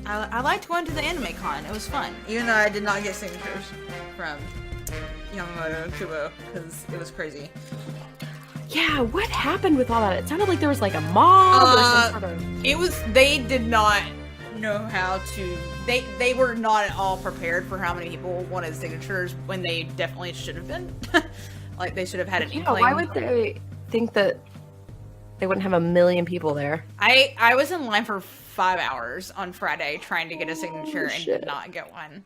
I liked going to the anime con. It was fun, even though I did not get signatures from Yamamoto and Kubo because it was crazy. Yeah, what happened with all that? It sounded like there was like a mob or some sort of... It was. They did not know how to. They were not at all prepared for how many people wanted signatures when they definitely should have been. Like they should have had an inkling. Why would they think that they wouldn't have 1 million people there? I was in line for 5 hours on Friday trying to get a signature and did not get one.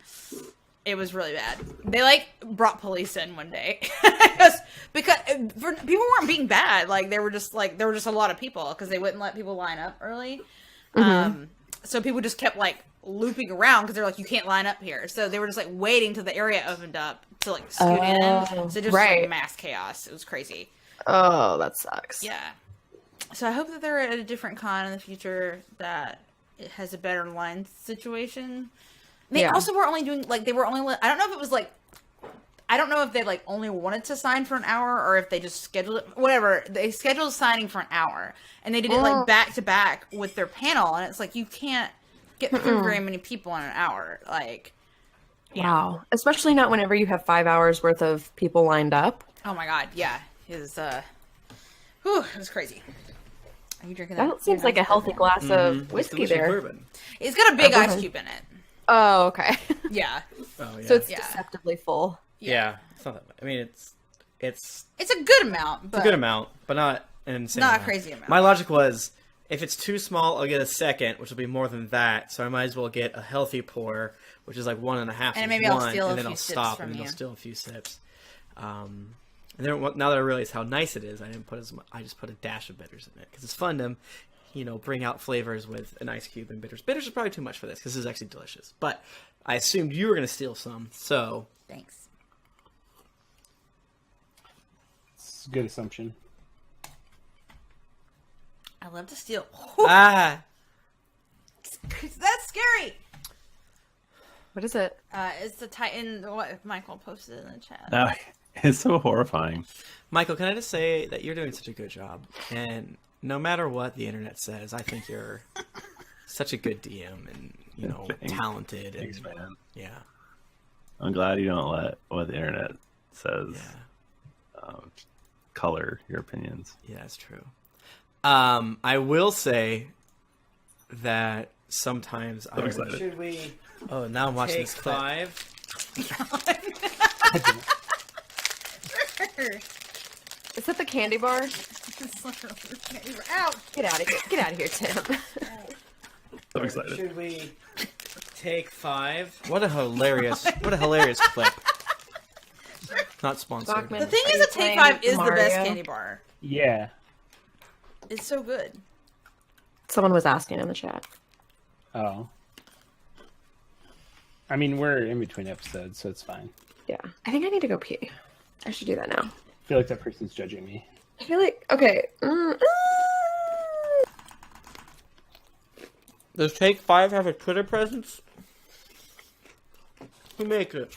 It was really bad. They like brought police in one day because people weren't being bad. Like there were just a lot of people because they wouldn't let people line up early. So people just kept like looping around because they're like, you can't line up here. So they were just like waiting till the area opened up to like scoot in. So just like, mass chaos. It was crazy. Oh, that sucks. Yeah. So I hope that they're at a different con in the future that it has a better line situation. They also were only doing like they were only. I don't know if it was like. I don't know if they like only wanted to sign for an hour or if they just scheduled it. Whatever, they scheduled signing for an hour and they did it like back to back with their panel, and it's like you can't get through very many people in an hour. Like, wow, especially not whenever you have 5 hours worth of people lined up. Oh my god, yeah, it was crazy. Are you drinking that? That seems like a healthy glass of whiskey there. Bourbon. It's got a big ice cube in it. Oh, okay. Yeah. Oh, yeah. So it's deceptively full. Yeah. It's not that, I mean, it's a good amount. But it's a good amount, but not an insane not amount. a crazy amount. My logic was, if it's too small, I'll get a second, which will be more than that. So I might as well get a healthy pour, which is like 1.5. And maybe I'll steal a and then few I'll sips stop from and then you. I'll steal a few sips. And then now that I realize how nice it is, I didn't put as much. I just put a dash of bitters in it because it's fun to, bring out flavors with an ice cube and bitters. Bitters are probably too much for this because this is actually delicious. But I assumed you were going to steal some, so Thanks. It's a good assumption. I love to steal. ah. That's scary. What is it? It's the Titan. What Michael posted in the chat. Oh, it's so horrifying. Michael, can I just say that you're doing such a good job, and no matter what the internet says, I think you're such a good DM and talented. Thanks, and, man. Yeah. I'm glad you don't let what the internet says color your opinions. Yeah, that's true. I will say that sometimes I'm excited. Should we? Oh, now I'm watching this clip. 5. Is that the candy bar? Ouch! Get out of here! Get out of here, Tim. I'm excited. Should we take 5? What a hilarious clip. Not sponsored. Bachmann. The thing is, a Take Playing 5 is the Mario. best candy bar. Yeah. It's so good. Someone was asking in the chat. Oh. I mean, we're in between episodes, so it's fine. Yeah. I think I need to go pee. I should do that now. I feel like that person's judging me. I feel like... Okay. Does Take 5 have a Twitter presence? Who make it?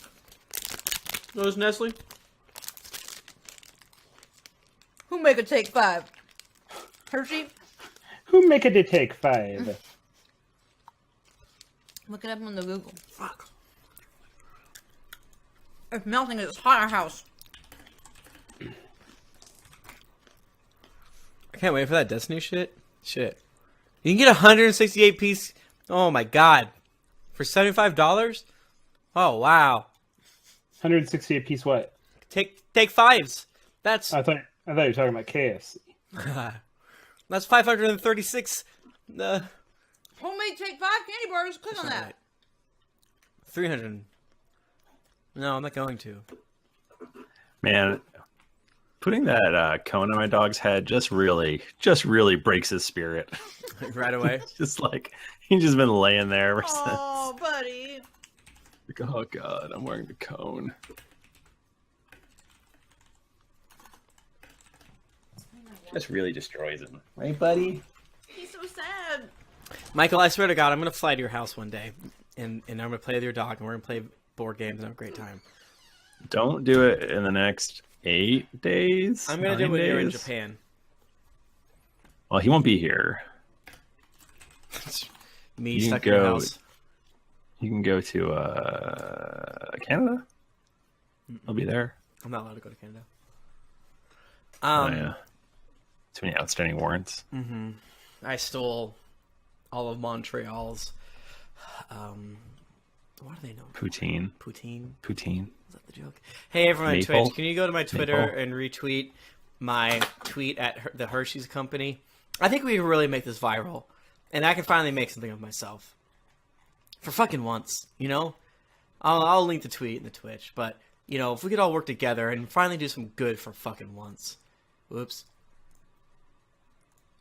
Those Nestle? Who make a Take 5? Hershey? Who make it to Take 5? Look it up on the Google. Fuck. It's melting. It's hot in our house. I can't wait for that Destiny shit. Shit. You can get 168 piece. Oh my god. For $75? Oh wow. 168 piece what? Take 5s. That's I thought you were talking about KFC. that's 536. Homemade Take 5 candy bars. Click on that. 300. No, I'm not going to. Man, putting that cone on my dog's head just really breaks his spirit. Right away. Just like he's just been laying there ever Oh, buddy. since. Like, oh god, I'm wearing the cone. Just really destroys him, right, buddy? He's so sad. Michael, I swear to God, I'm going to fly to your house one day, and I'm going to play with your dog, and we're going to play board games and have a great time. Don't do it in the next 8 days. I'm going to do it 9 when you're in days. Japan. Well, he won't be here. Me You stuck can in your go house. You can go to Canada. I'll be there. I'm not allowed to go to Canada. Oh, yeah. Too many outstanding warrants. Mm-hmm. I stole all of Montreal's. What do they know? Poutine. Is that the joke? Hey, everyone on Twitch, can you go to my Twitter and retweet my tweet at the Hershey's Company? I think we can really make this viral, and I can finally make something of myself. For fucking once, you know? I'll link the tweet and the Twitch, but, you know, if we could all work together and finally do some good for fucking once. Whoops.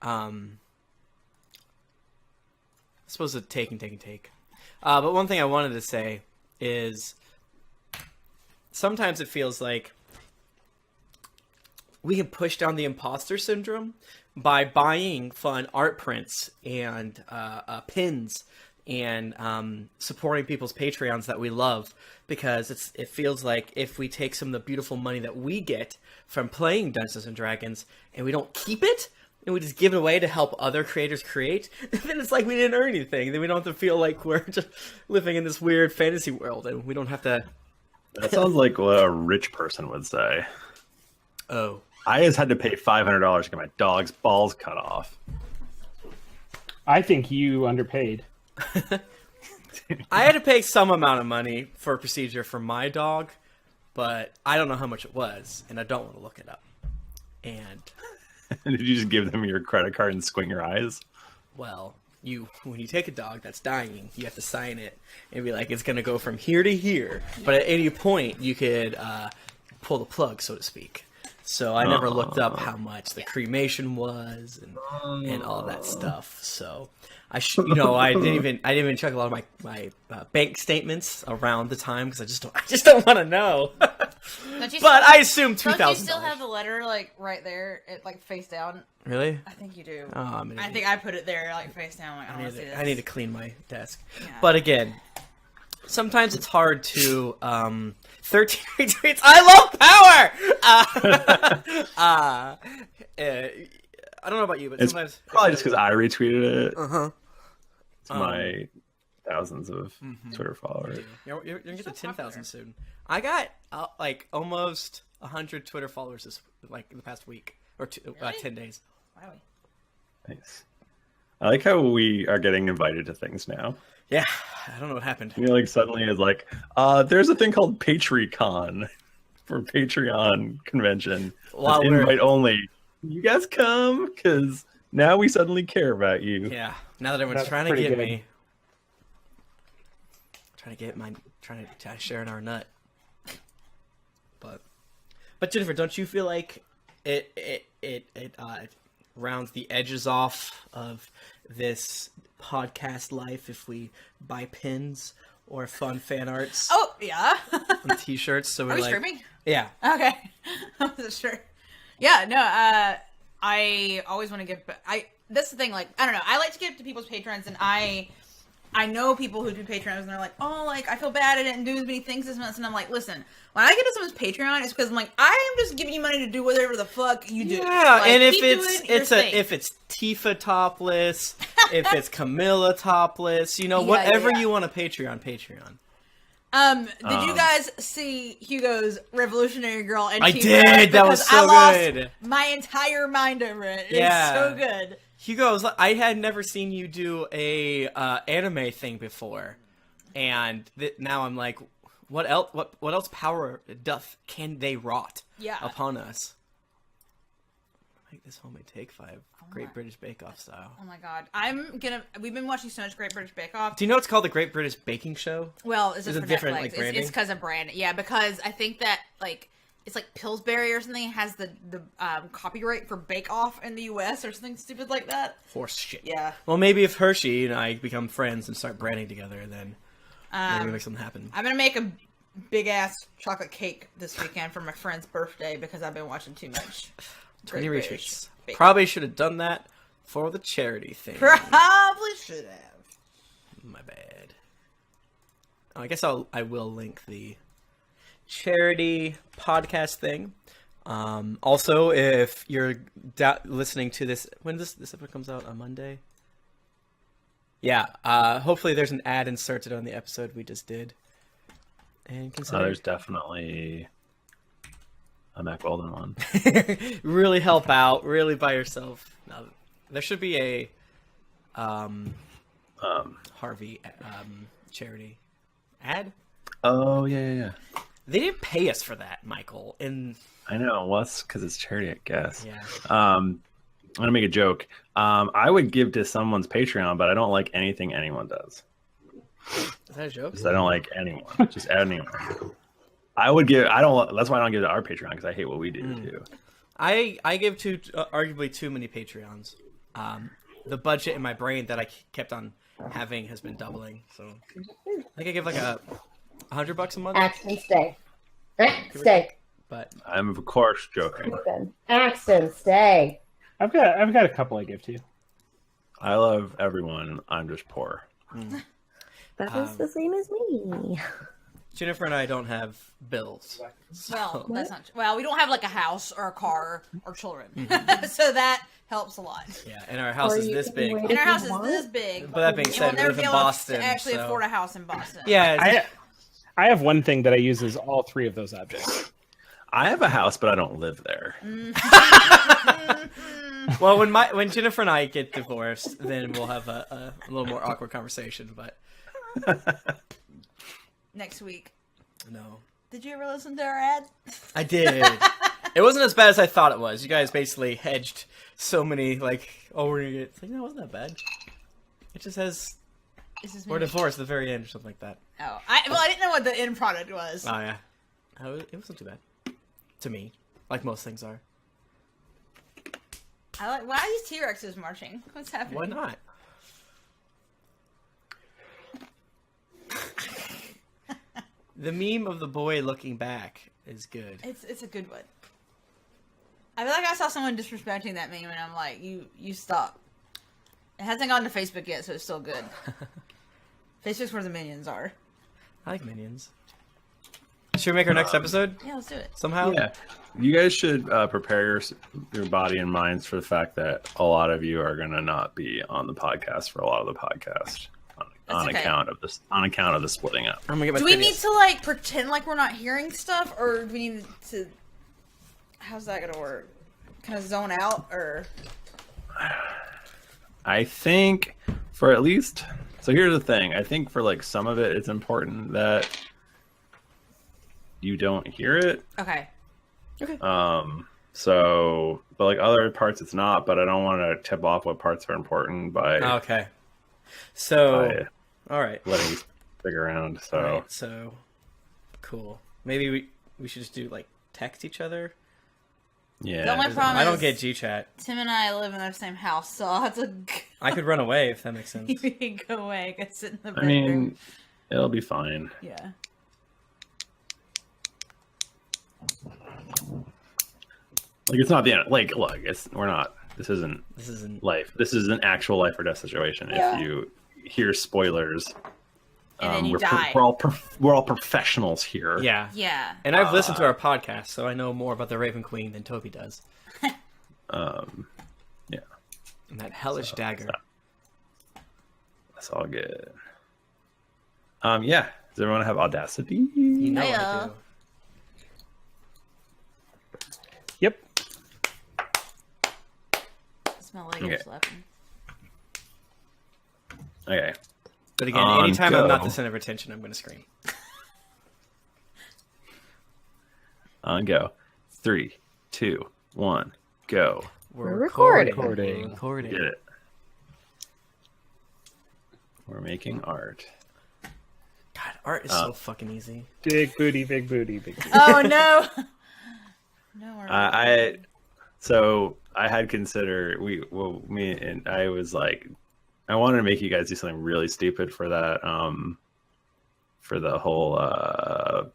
I suppose it's take. But one thing I wanted to say is sometimes it feels like we can push down the imposter syndrome by buying fun art prints and pins and supporting people's Patreons that we love, because it feels like if we take some of the beautiful money that we get from playing Dungeons and Dragons and we don't keep it, and we just give it away to help other creators create, then it's like we didn't earn anything. Then we don't have to feel like we're just living in this weird fantasy world, and we don't have to... That sounds like what a rich person would say. Oh. I just had to pay $500 to get my dog's balls cut off. I think you underpaid. I had to pay some amount of money for a procedure for my dog, but I don't know how much it was, and I don't want to look it up. And... Did you just give them your credit card and squint your eyes? Well, when you take a dog that's dying, you have to sign it and be like, it's going to go from here to here. But at any point, you could pull the plug, so to speak. So I never looked up how much the cremation was and all that stuff. So I didn't even check a lot of my bank statements around the time because I just don't want to know. But I assume $2,000. Don't you still have the letter like right there, like face down? Really? I think you do. Oh, I think I put it there like face down. Like, I don't want to see this. I need to clean my desk. Yeah. But again, sometimes it's hard to 13 retweets. I love power. I don't know about you, but it's sometimes probably just because I retweeted it. To my thousands of Twitter followers. You're gonna get to 10,000 soon. I got like almost 100 Twitter followers in the past week or 10 days. Wow. Nice. I like how we are getting invited to things now. Yeah, I don't know what happened. You know, like suddenly it's like, there's a thing called Patreon for Patreon convention. Wow, invite only. You guys come because now we suddenly care about you. Yeah, now that everyone's That's trying to pretty get good. me, trying to share in our nut. But Jennifer, don't you feel like it rounds the edges off of this podcast life if we buy pins or fun fan arts? Oh yeah. And t-shirts. So we're Are we like, streaming? yeah. Okay. I wasn't sure. Yeah, no, I always want to give, that's the thing, like, I don't know, I like to give to people's patrons, and I know people who do Patreons, and they're like, oh, like, I feel bad I didn't do as many things this month, and I'm like, listen, when I get to someone's Patreon, it's because I'm like, I am just giving you money to do whatever the fuck you do. Yeah, like, and if if if it's Tifa topless, if it's Camilla topless, whatever you want to Patreon. Did you guys see Hugo's Revolutionary Girl and I did. That was so good. Lost my entire mind over it. Yeah. It's so good. Hugo's. I had never seen you do a anime thing before, and now I'm like, what else? What else power can they wrought upon us? Make this homemade take 5, Great British Bake Off style. Oh my god, we've been watching so much Great British Bake Off. Do you know it's called the Great British Baking Show? Well, it's just Is for it different, Netflix. like, branding? It's because of brand. Yeah, because I think that it's like Pillsbury or something has the copyright for Bake Off in the U.S. or something stupid like that. Horse shit. Yeah. Well, maybe if Hershey and I become friends and start branding together, then maybe we make something happen. I'm gonna make a big ass chocolate cake this weekend for my friend's birthday because I've been watching too much. 20 Great retweets. British Bake Off. Probably should have done that for the charity thing. Probably should have. My bad. I guess I will link the charity podcast thing. Also, if you're listening to this, when this episode comes out on Monday, Yeah. Hopefully there's an ad inserted on the episode we just did. And consider There's definitely a Mac Weldon one. really help out. Really by yourself. No, there should be a Harvey charity ad. Oh yeah. They didn't pay us for that, Michael. And I know. Well, that's because it's charity, I guess. yeah. I'm gonna make a joke. I would give to someone's Patreon, but I don't like anything anyone does. Is that a joke? Because I don't like anyone. Just anyone. I would give. I don't. That's why I don't give to our Patreon because I hate what we do too. I give to arguably too many Patreons. The budget in my brain that I kept on having has been doubling. So I think I give like $100 a month. Axton, stay. Stay. But I'm of course joking. Axton, stay. I've got a couple I give to you. I love everyone. I'm just poor. That is the same as me. Jennifer and I don't have bills. Well, that's not true. Well, we don't have like a house or a car or children, so that helps a lot. Yeah, and our house is this big. And our house is this big. But that being And said, we we'll never live be in able Boston. to actually so... afford a house in Boston. Yeah, I have one thing that I use as all three of those objects. I have a house, but I don't live there. well, when Jennifer and I get divorced, then we'll have a little more awkward conversation. But Next week. no, Did you ever listen to our ad? I did. It wasn't as bad as I thought it was. You guys basically hedged so many, like, oh, we're gonna get. It's like, no, it wasn't that bad. It just says we're divorced at the very end or something like that. Oh, I didn't know what the end product was. Oh yeah, it wasn't too bad to me, like most things are. Why are these T-Rexes marching? What's happening? Why not? The meme of the boy looking back is good. It's a good one. I feel like I saw someone disrespecting that meme, and I'm like, you stop. It hasn't gone to Facebook yet, so it's still good. Facebook's where the minions are. I like minions. Should we make our next episode? Yeah, let's do it. Somehow? Yeah, you guys should prepare your body and minds for the fact that a lot of you are gonna not be on the podcast for a lot of the podcast on okay. account of the splitting up. I'm gonna get my Do we videos. need to like pretend like we're not hearing stuff, or do we need to? How's that gonna work? Kind of zone out, or? I think for at least. So here's the thing. I think for like some of it, it's important that you don't hear it. Okay. So, but like other parts, it's not. But I don't want to tip off what parts are important by Okay. So, by all right. letting you stick around. So, All right, so cool. Maybe we should just do like text each other. yeah. The only problem I don't is get G-chat. Tim and I live in the same house, so I'll have to I could run away if that makes sense. go away, go sit in the I bedroom. mean, it'll be fine. Yeah. Like it's not the end. Like, look, we're not. This isn't This isn't. life. This is an actual life or death situation. Yeah. If you hear spoilers, And then you we're die. we're all professionals here. Yeah. Yeah. And I've listened to our podcast, so I know more about the Raven Queen than Toby does. Yeah. And that hellish dagger. That's all good. Yeah. Does everyone have Audacity? You know Yeah. I do. Yep. I smell like you're Okay. slapping. Okay. But again, On anytime I'm not go. the center of attention, I'm going to scream. On go. 3, 2, 1, go. We're recording. We're recording. Get it. We're making art. God, art is so fucking easy. Big booty, big booty, big booty. Oh no. No. So I had considered me and I was like, I wanted to make you guys do something really stupid for that for the whole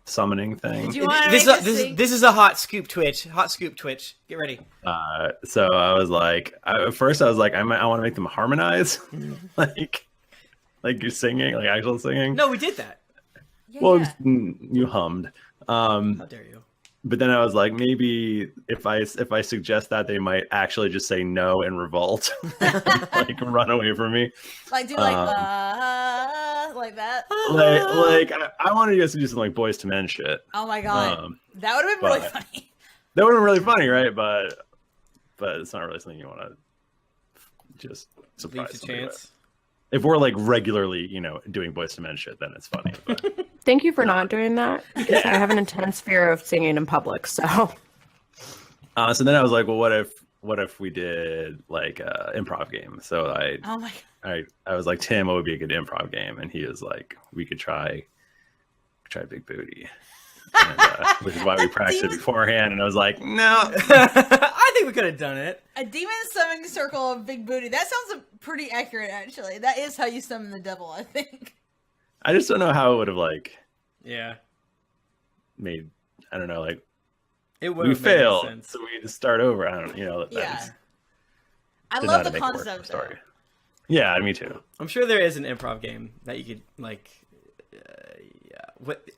summoning thing. Do you want to This is a hot scoop Twitch. Hot scoop Twitch. Get ready. So I was like, at first I was like, I want to make them harmonize, like you're singing, like actual singing. No, we did that. Yeah, Well, yeah. you hummed. How dare you? but then I was like, maybe if I suggest that, they might actually just say no and revolt, like run away from me. Like do like that. Like I wanted you guys to do some like Boys to Men shit. Oh my god, that would have been really funny. That would have been really funny, right? But it's not really something you want to just surprise Leave to somebody chance. with. If we're like regularly, doing Boys to Men shit, then it's funny. But... Thank you for not doing that, because I have an intense fear of singing in public. So so then I was like, well, what if we did like improv game? So Oh my god. I was like, Tim, what would be a good improv game? And he was like, we could try Big Booty. And, which is why we practiced it beforehand. And I was like, no. I think we could have done it. A demon summoning circle of big booty. That sounds pretty accurate, actually. That is how you summon the devil, I think. I just don't know how it would have like Yeah. made. I don't know. Like It would we have made failed, sense. so we had to start over. I don't. Yeah. I did love not the make it work for concept. the story. Yeah, me too. I'm sure there is an improv game that you could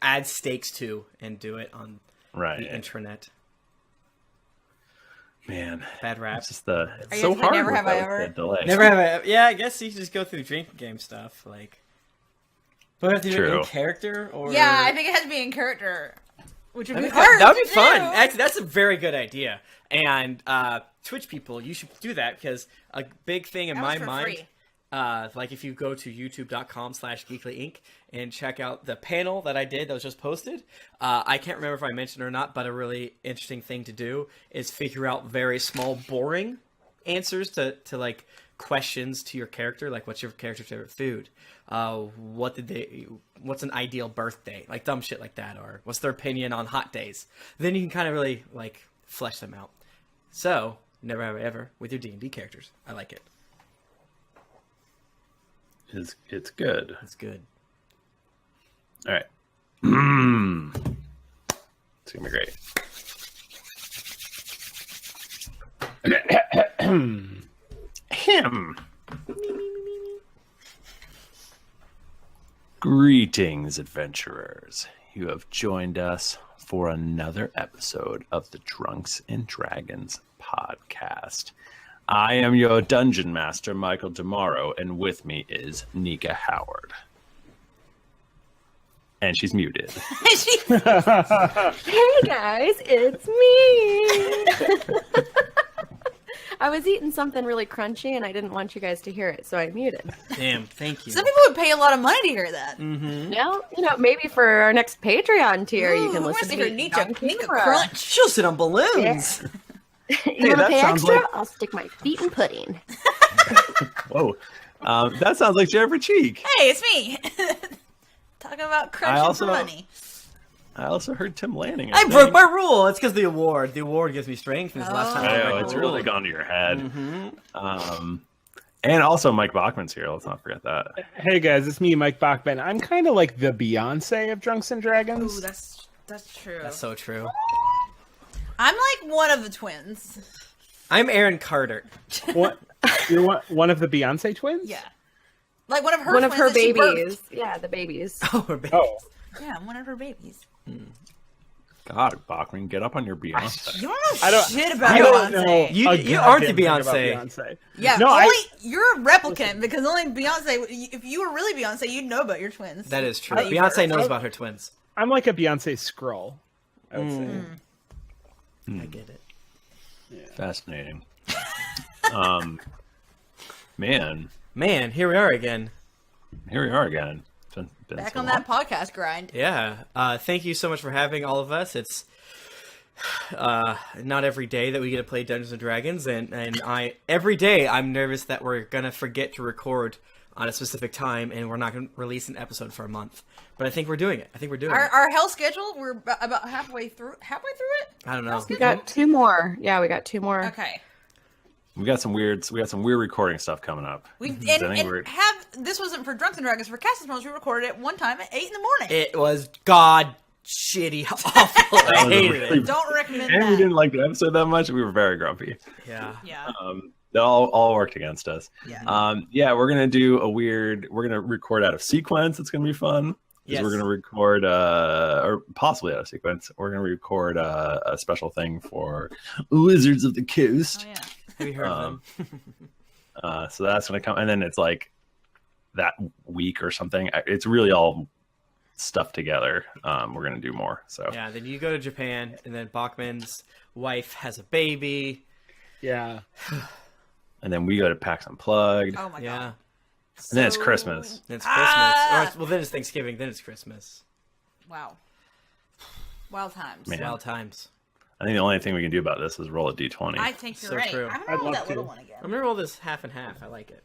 add stakes to and do it on Right. the intranet. Man, Bad rap. it's just it's Are you so gonna play hard. Never Have I without Ever? the delay. Never have I. Yeah, I guess you can just go through drinking game stuff. Like, but have to do it True. in character or Yeah, I think it has to be in character, which would be That hard. would be to fun. do. Actually, that's a very good idea. And Twitch people, you should do that because a big thing in That my was for mind, free. like if you go to youtube.com/GeeklyInc and check out the panel that I did that was just posted, I can't remember if I mentioned it or not, but a really interesting thing to do is figure out very small, boring answers to like questions to your character, like what's your character's favorite food? What's an ideal birthday? Like dumb shit like that, or what's their opinion on hot days? Then you can kind of really like flesh them out. So, never have I ever with your D&D characters. I like it. It's good. It's good. All right. It's gonna be great. Him. Greetings, adventurers. You have joined us for another episode of the Drunks and Dragons podcast. I am your dungeon master, Michael DiMauro, and with me is Nika Howard. And she's muted. hey guys, it's me. I was eating something really crunchy and I didn't want you guys to hear it, so I muted. Damn, thank you. Some people would pay a lot of money to hear that. Mm-hmm. Well, maybe for our next Patreon tier, you can Ooh, listen to her me Nika crunch. She'll sit on balloons. You want to that pay sounds extra? like- I'll stick my feet in pudding. Whoa. That sounds like Jennifer Cheek. Hey, it's me. Talking about crunching for money. I also heard Tim Lanning. I broke my rule. It's because the award. The award gives me strength. And it's the last time I I know, broke it's the really rule. gone to your head. Mm-hmm. And also Mike Bachmann's here. Let's not forget that. Hey guys, it's me, Mike Bachmann. I'm kind of like the Beyonce of Drunks and Dragons. Ooh, that's true. That's so true. I'm like one of the twins. I'm Aaron Carter. What? You're one of the Beyonce twins? Yeah. Like one of her One of twins her that she birthed. babies. Yeah, the babies. Oh, we're babies. Oh, Yeah, I'm one of her babies. God, Bachman, get up on your Beyonce. You don't know I don't- shit about I don't know. Beyonce. You- a you aren't the goddamn thing Beyonce. about Beyonce. Yeah, No, you're a replicant because only Beyonce. If you were really Beyonce, you'd know about your twins. That is true. That you Beyonce birthed. knows about her twins. I'm like a Beyonce scroll, I would say. I get it. Fascinating. Man, Man, here we are again. here we are again. It's been Back so on long. that podcast grind. Yeah. Thank you so much for having all of us. It's not every day that we get to play Dungeons and Dragons, and every day I'm nervous that we're gonna forget to record on a specific time, and we're not gonna release an episode for a month. But I think we're doing it. Our hell schedule. We're about halfway through it. I don't know. We got 2 more. Yeah, we got 2 more. Okay. We got some weird recording stuff coming up. We I think we're- this wasn't for Drunks and Dragons. For Cast Modes, we recorded it one time at 8 in the morning. It was god shitty awful. I was hated really- it. Don't recommend and we that. didn't like the episode that much. We were very grumpy. Yeah. Yeah. They all worked against us. Yeah. We're gonna record out of sequence. It's gonna be fun. Because we're going to record, or possibly out of sequence, we're going to record a special thing for Wizards of the Coast. Oh, yeah. Have you heard of them? So that's going to come, and then it's like that week or something. It's really all stuff together. We're going to do more. So yeah, then you go to Japan, and then Bachmann's wife has a baby. Yeah. And then we go to PAX Unplugged. Oh my Yeah. god. And then it's Christmas. Then it's Christmas. Well, then it's Thanksgiving. Then it's Christmas. Wow. Wild times. Man. Wild times. I think the only thing we can do about this is roll a d20. I think you're So right. true. I'm I'd gonna roll love that little to. one again. I'm gonna roll this half and half. I like it.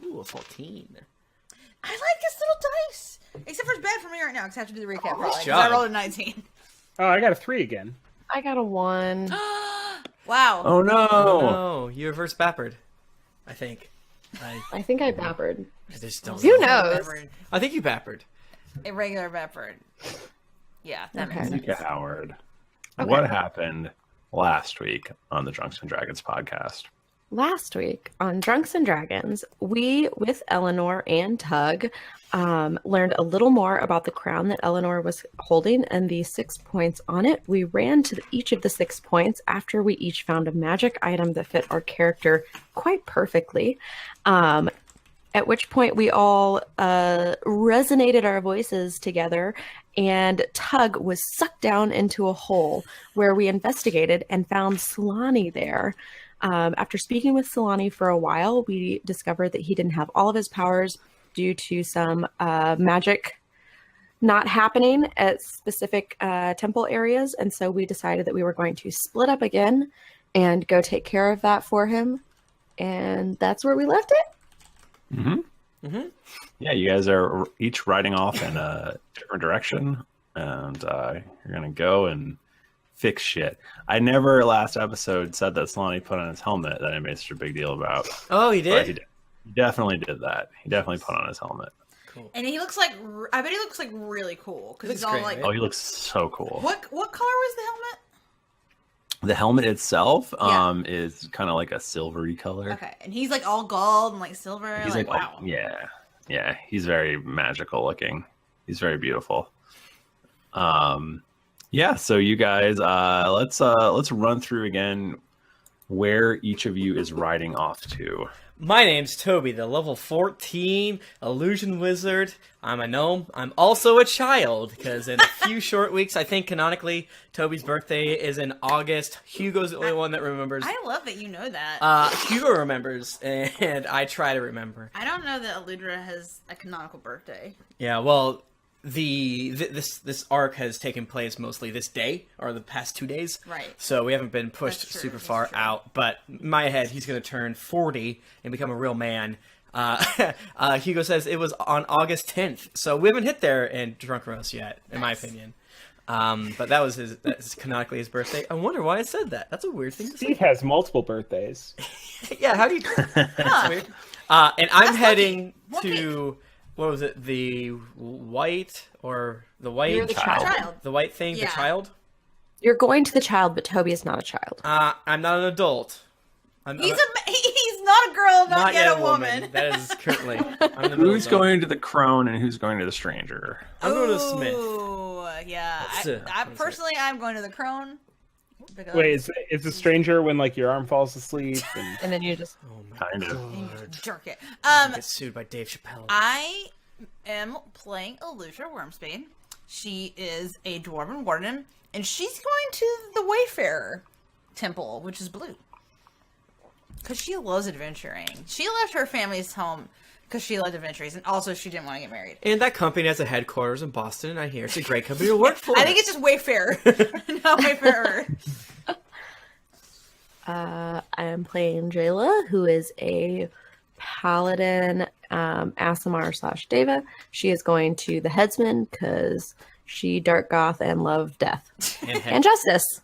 Ooh, a 14. I like this little dice. Except for it's bad for me right now because I have to do the recap. nice 'cause job. I rolled a 19. Oh, I got a 3 again. I got a 1. Wow. Oh no! Oh, you reverse bappered. I think. I think I bappered. I just don't Who know. knows? I think you bappered. A regular Bedford. Yeah, that Okay. makes sense. Nika Howard. Okay. What happened last week on the Drunks and Dragons podcast? Last week on Drunks and Dragons, we, with Elenor and Tug, learned a little more about the crown that Elenor was holding and the 6 points on it. We ran to each of the 6 points after we each found a magic item that fit our character quite perfectly. At which point we all resonated our voices together, and Tug was sucked down into a hole where we investigated and found Solani there. After speaking with Solani for a while, we discovered that he didn't have all of his powers due to some magic not happening at specific temple areas. And so we decided that we were going to split up again and go take care of that for him. And that's where we left it. Yeah, you guys are each riding off in a different direction, and you're gonna go and fix shit. I never last episode said that Solani put on his helmet that I made such a big deal about. Oh, he But did? he definitely did that. He definitely put on his helmet. Cool. And he looks like, I bet he looks like really cool because he's Looks all great, like, right? Oh, he looks so cool. what color was the helmet? The helmet itself Yeah. is kind of like a silvery color. Okay, and he's like all gold and like silver. He's like, like, wow. yeah, he's very magical looking. He's very beautiful. Yeah, so you guys, let's run through again where each of you is riding off to. My name's Toby, the level 14 illusion wizard. I'm a gnome. I'm also a child, because in a few short weeks, I think canonically, Toby's birthday is in August. Hugo's the only one that remembers. I love that you know that. Hugo remembers, and I try to remember. I don't know that Aludra has a canonical birthday. Yeah, well, this arc has taken place mostly this day, or the past 2 days. Right. So we haven't been pushed That's true, super that's far true. out. But in my head, he's going to turn 40 and become a real man. Hugo says it was on August 10th. So we haven't hit there in Drunk Roast yet, in my opinion. But that's canonically his birthday. I wonder why I said that. That's a weird thing to say. Steve has multiple birthdays. Yeah, how do you... That's weird. And I'm heading lucky. to... What was it? The white or the white You're the child. The white thing, Yeah. the child. You're going to the child, but Toby is not a child. I'm not an adult. He's not a girl, not yet a woman. That is currently. I'm in the middle Who's zone. going to the crone and who's going to the stranger? I'm going to Smith. Ooh, yeah. I'm going to the crone. Because Wait, is a stranger when like your arm falls asleep? And... And then you just... Oh my Kind of. jerk it. Get sued by Dave Chappelle. I am playing Aludra Wyrmsbane. She is a dwarven warden, and she's going to the Wayfarer Temple, which is blue. Because she loves adventuring. She left her family's home because she loved adventures, and also she didn't want to get married. And that company has a headquarters in Boston, and I hear it's a great company to work for. I think it's just Wayfarer, not Wayfarer. I am playing Jaela, who is a paladin, Aasimar /Deva. She is going to the headsman because she dark goth and love death and justice.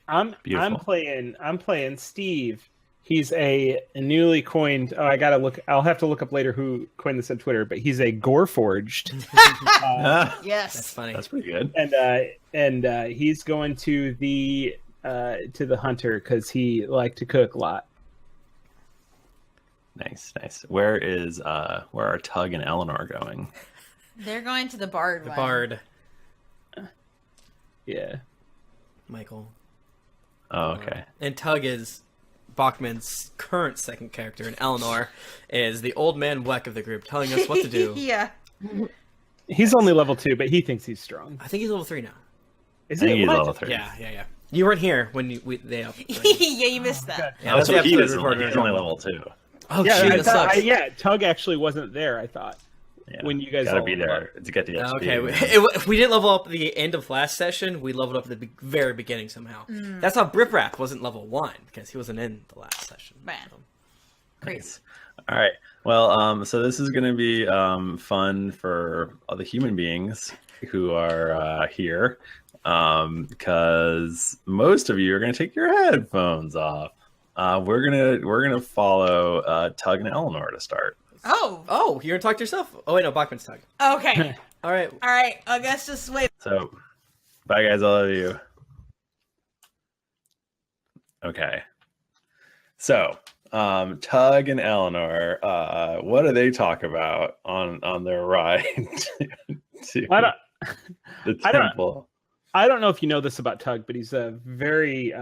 I'm playing Steve. He's a newly coined. Oh, I'll have to look up later who coined this on Twitter. But he's a Goreforged, Yes. That's funny. That's pretty good. and he's going to the hunter because he liked to cook a lot. Nice. Where are Tug and Elenor going? They're going to the Bard. The one. Bard. Yeah. Michael. Oh, okay. And Tug is Bachmann's current second character, and Elenor is the old man Weck of the group, telling us what to do. Yeah. He's only level 2, but he thinks he's strong. I think he's level 3 now. Is I think he? he's What? level 3. Yeah. You weren't here when they up. Yeah, you missed that. Yeah, Oh, so he episode is recorded. he's only level 2. Oh, Yeah, shoot, I that thought, sucks. Tug actually wasn't there, I thought. Yeah. When you guys gotta all be there to get the XP. Okay, man. if we didn't level up at the end of last session, we leveled up at the very beginning somehow. That's how Briprap wasn't level 1, because he wasn't in the last session. Man. Great. All right. Well, so this is going to be fun for all the human beings who are here, because most of you are going to take your headphones off. We're gonna follow Tug and Elenor to start. Oh, you're gonna talk to yourself? Oh wait, no, Bachmann's Tug. Okay. All right. All right. I guess just wait. So, bye guys, all of you. Okay. So, Tug and Elenor, what do they talk about on their ride to the temple? I don't know if you know this about Tug, but he's very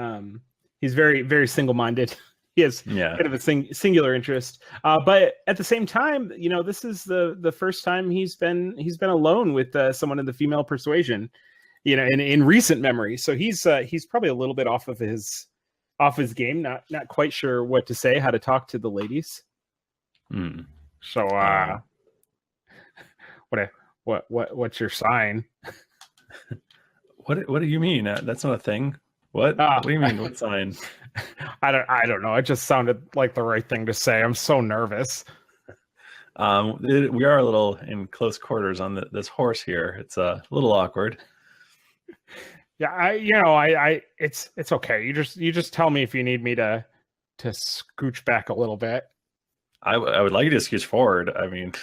very single-minded. He has kind of a singular interest, but at the same time, this is the first time he's been alone with someone in the female persuasion, in recent memory. So he's probably a little bit off his game, not quite sure what to say, how to talk to the ladies. So what's your sign? What do you mean? That's not a thing. What do you mean? What sign? I don't know. It just sounded like the right thing to say. I'm so nervous. We are a little in close quarters on this horse here. It's a little awkward. Yeah, it's okay. You just tell me if you need me to scooch back a little bit. I would like you to scooch forward. I mean,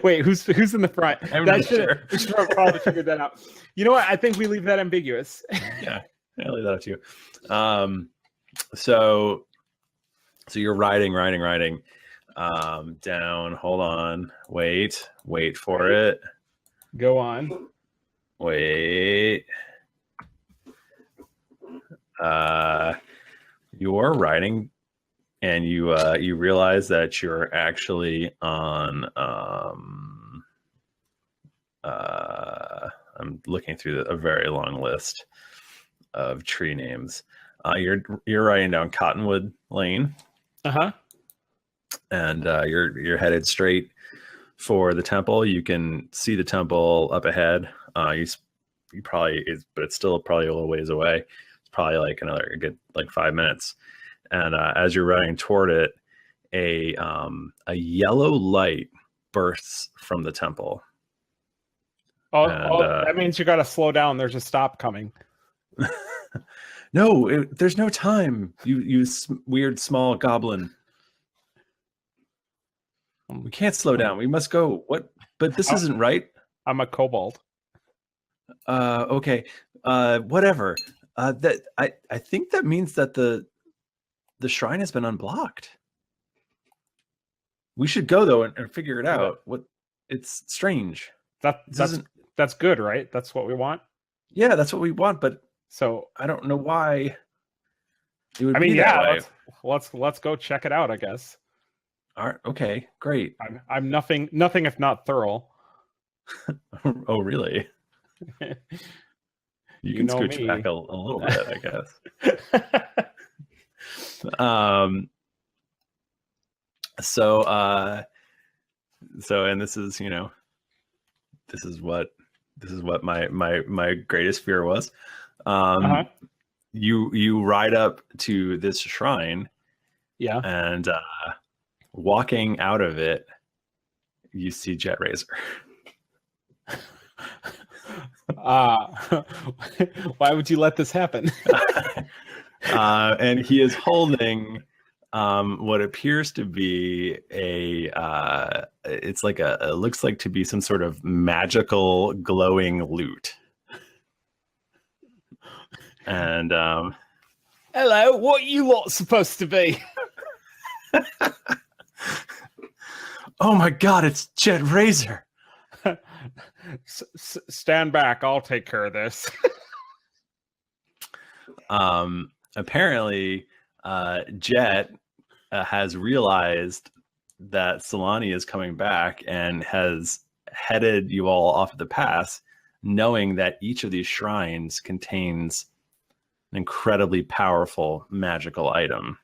wait, who's in the front? I'm not sure. We should probably figure that out. You know what? I think we leave that ambiguous. Yeah, I'll leave that up to you. So you're riding down. Hold on. Wait for it. Go on. Wait. You're riding, and you realize that you're actually on. I'm looking through a very long list of tree names. You're riding down Cottonwood Lane. And you're headed straight for the temple. You can see the temple up ahead. You probably but it's still probably a little ways away. It's probably like another good 5 minutes. And as you're running toward it, a yellow light bursts from the temple. That means you got to slow down. There's a stop coming. No, there's no time. You weird small goblin. We can't slow down. We must go. What? But this isn't right. I'm a kobold. Okay. Whatever. That I think that means that the shrine has been unblocked. We should go though and figure it out. What? It's strange. That's good, right? That's what we want. Yeah, that's what we want. But so I don't know why. It would let's go check it out, I guess. All right. Okay. Great. I'm nothing if not thorough. Oh, really? You can scooch me. back a little bit, I guess. So, and this is what my greatest fear was. You ride up to this shrine, and walking out of it, you see Jett Razor. Why would you let this happen? And he is holding what appears to be it looks like to be some sort of magical glowing lute. And hello, what you lot supposed to be? Oh my God, it's Jett Razor. Stand back. I'll take care of this. Apparently, Jett has realized that Solani is coming back and has headed you all off the pass, knowing that each of these shrines contains an incredibly powerful magical item.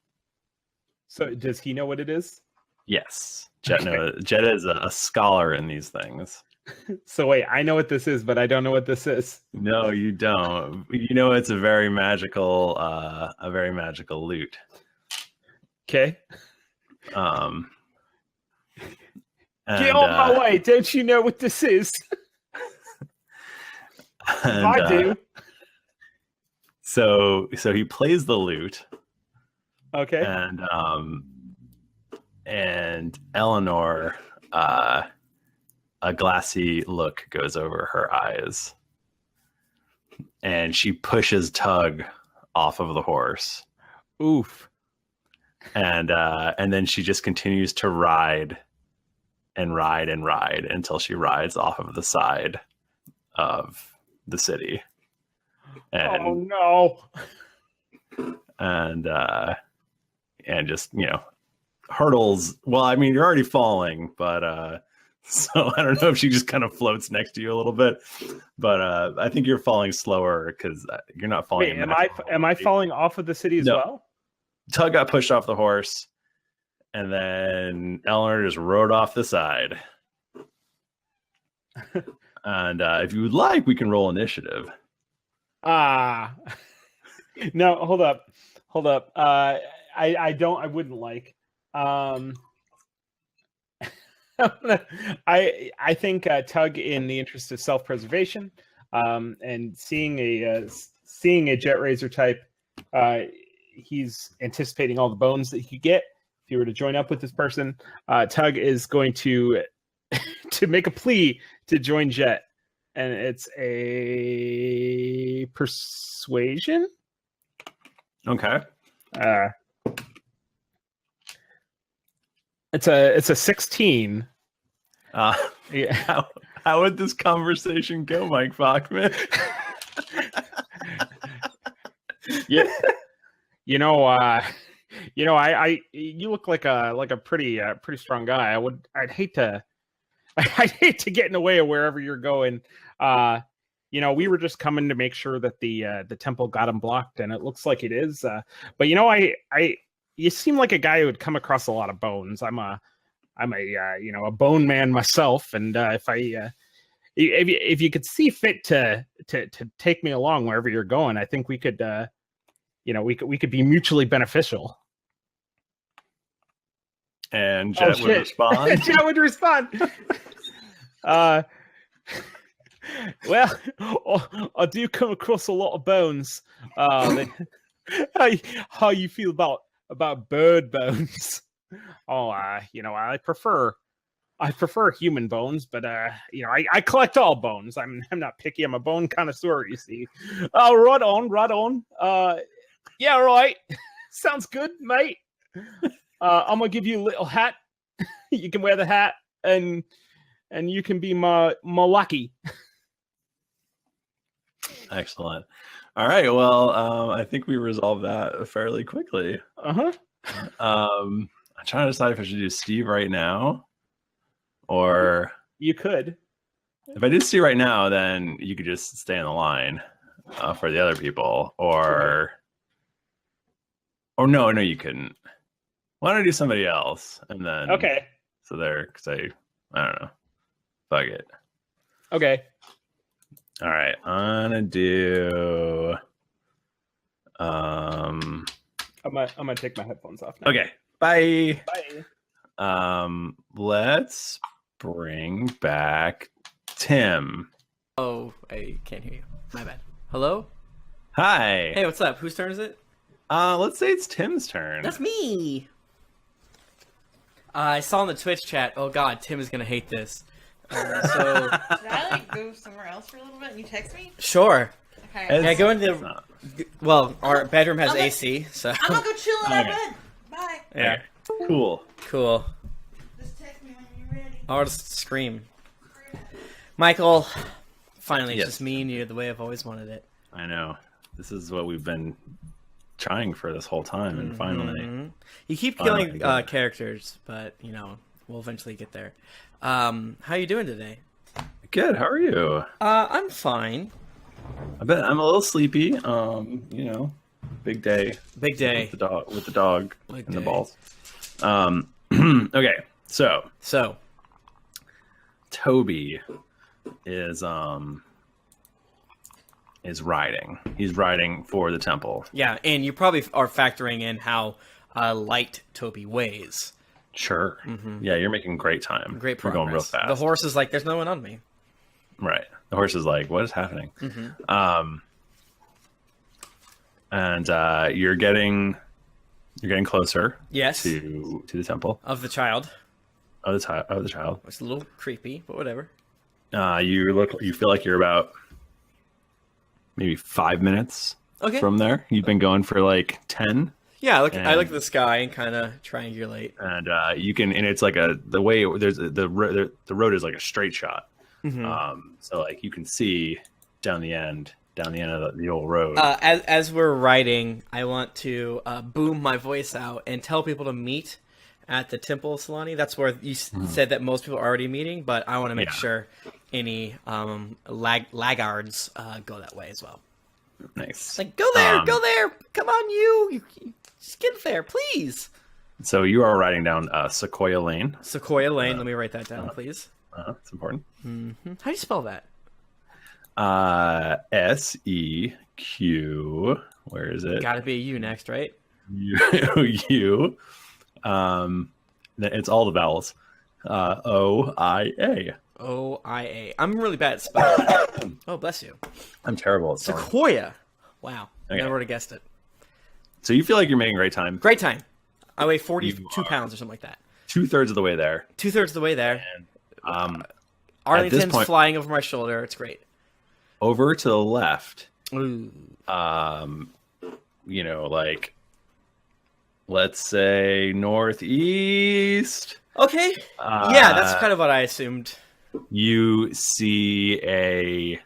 So does he know what it is? Yes. Jett knows. Jett is a scholar in these things. So wait, I know what this is, but I don't know what this is. No, you don't. You know it's a very magical loot. Okay. Get off my way! Don't you know what this is? I do. So he plays the lute. Okay. And Elenor, a glassy look goes over her eyes, and she pushes Tug off of the horse. Oof. And then she just continues to ride and ride and ride until she rides off of the side of the city. And, oh no. And just, hurdles. Well, I mean, you're already falling, but so I don't know if she just kind of floats next to you a little bit, but I think you're falling slower because you're not falling. Wait, am I falling off of the city as well? Tug got pushed off the horse, and then Elenor just rode off the side. And if you would like, we can roll initiative. No, hold up. I wouldn't like. I think Tug, in the interest of self-preservation, and seeing a Jett Razor type, he's anticipating all the bones that he could get if he were to join up with this person. Tug is going to make a plea to join Jett, and it's a persuasion. Okay. It's a 16. Yeah. How would this conversation go, Mike Bachmann? Yeah. You look like a pretty strong guy. I'd hate to get in the way of wherever you're going. We were just coming to make sure that the temple got unblocked, and it looks like it is. But you seem like a guy who would come across a lot of bones. I'm a bone man myself, and if you could see fit to take me along wherever you're going, I think we could we could be mutually beneficial. And Jett would respond. Jett would respond. Well, I do come across a lot of bones. How you feel about bird bones? I prefer human bones, but I collect all bones. I'm not picky. I'm a bone connoisseur, you see. Oh, right on. Yeah, right. Sounds good, mate. I'm gonna give you a little hat. You can wear the hat, and you can be my lucky. Excellent. All right. Well, I think we resolved that fairly quickly. I'm trying to decide if I should do Steve right now, or you could. If I do Steve right now, then you could just stay in the line for the other people, or no, you couldn't. Why don't I do somebody else, and then okay. So there, because I don't know. Fuck it. Okay. All right, I'm gonna do. I'm gonna take my headphones off now. Okay. Bye. Bye. Let's bring back Tim. Oh, I can't hear you. My bad. Hello? Hi. Hey, what's up? Whose turn is it? Let's say it's Tim's turn. That's me. I saw in the Twitch chat. Oh God, Tim is gonna hate this. So should I go somewhere else for a little bit and you text me? Sure. Okay. Yeah, go into the. Well, our bedroom has AC, so. I'm gonna go chill in our bed. Bye. Yeah. Cool. Just text me when you're ready. I'll just scream. Michael, finally, it's Yes. just me and you, the way I've always wanted it. I know. This is what we've been trying for this whole time, and finally. You keep Finally, killing yeah. characters, but, we'll eventually get there. How you doing today? Good. How are you? I'm fine. I bet I'm a little sleepy. Big day. Big day. With the dog Big and the day. balls. Okay. So Toby is riding. He's riding for the temple. Yeah, and you probably are factoring in how light Toby weighs. Sure. Yeah, you're making great time. Great We're progress. going real fast. The horse is like, there's no one on me. Right. The horse is like, what is happening? And you're getting closer. Yes. To the temple Of the child. of the child. It's a little creepy, but whatever. You feel like you're about maybe 5 minutes Okay. from there. You've been going for like 10. Yeah, I look And- at the sky and kind of triangulate. And you can, and it's like the road is like a straight shot. So like you can see down the end of the old road. As we're riding, I want to boom my voice out and tell people to meet at the Temple Solani. That's where you said that most people are already meeting, but I want to make sure any laggards go that way as well. Nice. Like, go there, come on, you just get there, please. So you are riding down Sequoia Lane. Sequoia Lane. Let me write that down, please. It's important. How do you spell that? SEQ. Where is it? Got to be a U next, right? U. It's all the vowels. OIA. OIA. I'm really bad at spelling. Oh, bless you. I'm terrible at spelling. Sequoia. Wow. Okay. Never would have guessed it. So you feel like you're making great time. Great time. I weigh 42 You are. pounds or something like that. 2/3 of the way there. 2/3 of the way there. And Arlington's point- flying over my shoulder. It's great. over to the left, Ooh. like let's say northeast. Okay. Yeah, that's kind of what I assumed. You see a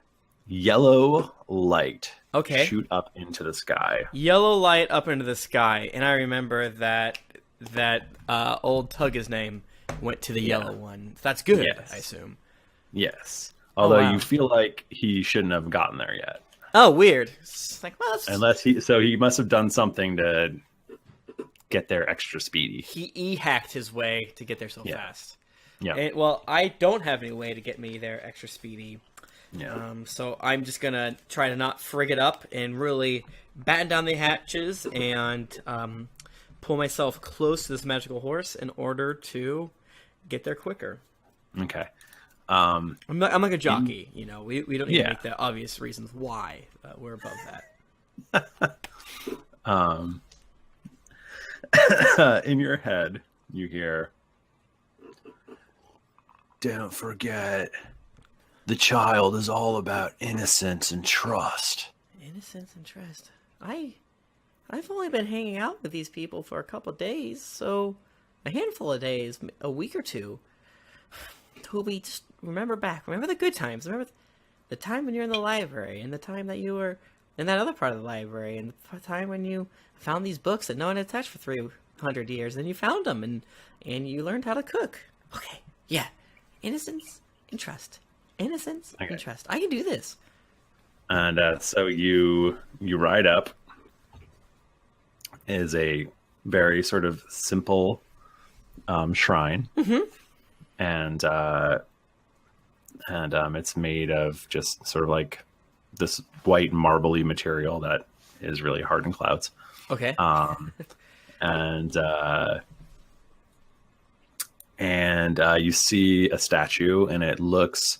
yellow light Okay. shoot up into the sky. Yellow light up into the sky, and I remember that old Tug, his name, went to the yellow one. That's good, Yes. I assume. Yes. Although wow. you feel like he shouldn't have gotten there yet. Oh, weird. It's like, well, Unless he must have done something to get there extra speedy. he hacked his way to get there so fast. Yeah. And, well, I don't have any way to get me there extra speedy. Yeah. So I'm just going to try to not frig it up and really batten down the hatches and pull myself close to this magical horse in order to get there quicker. Okay. I'm like a jockey, we don't need to Yeah. make the obvious reasons why we're above that. In your head, you hear, "Don't forget, the child is all about innocence and trust." Innocence and trust. I've only been hanging out with these people for a couple days, so a handful of days, a week or two. Toby, just remember the good times. Remember the time when you're in the library, and the time that you were in that other part of the library, and the time when you found these books that no one had touched for 300 years, and you found them, and you learned how to cook. Okay, yeah. Innocence and trust. Innocence and trust. I can do this. And so you ride up. Is a very sort of simple shrine, and it's made of just sort of like this white marbly material that is really hard in clouds. Okay. And you see a statue, and it looks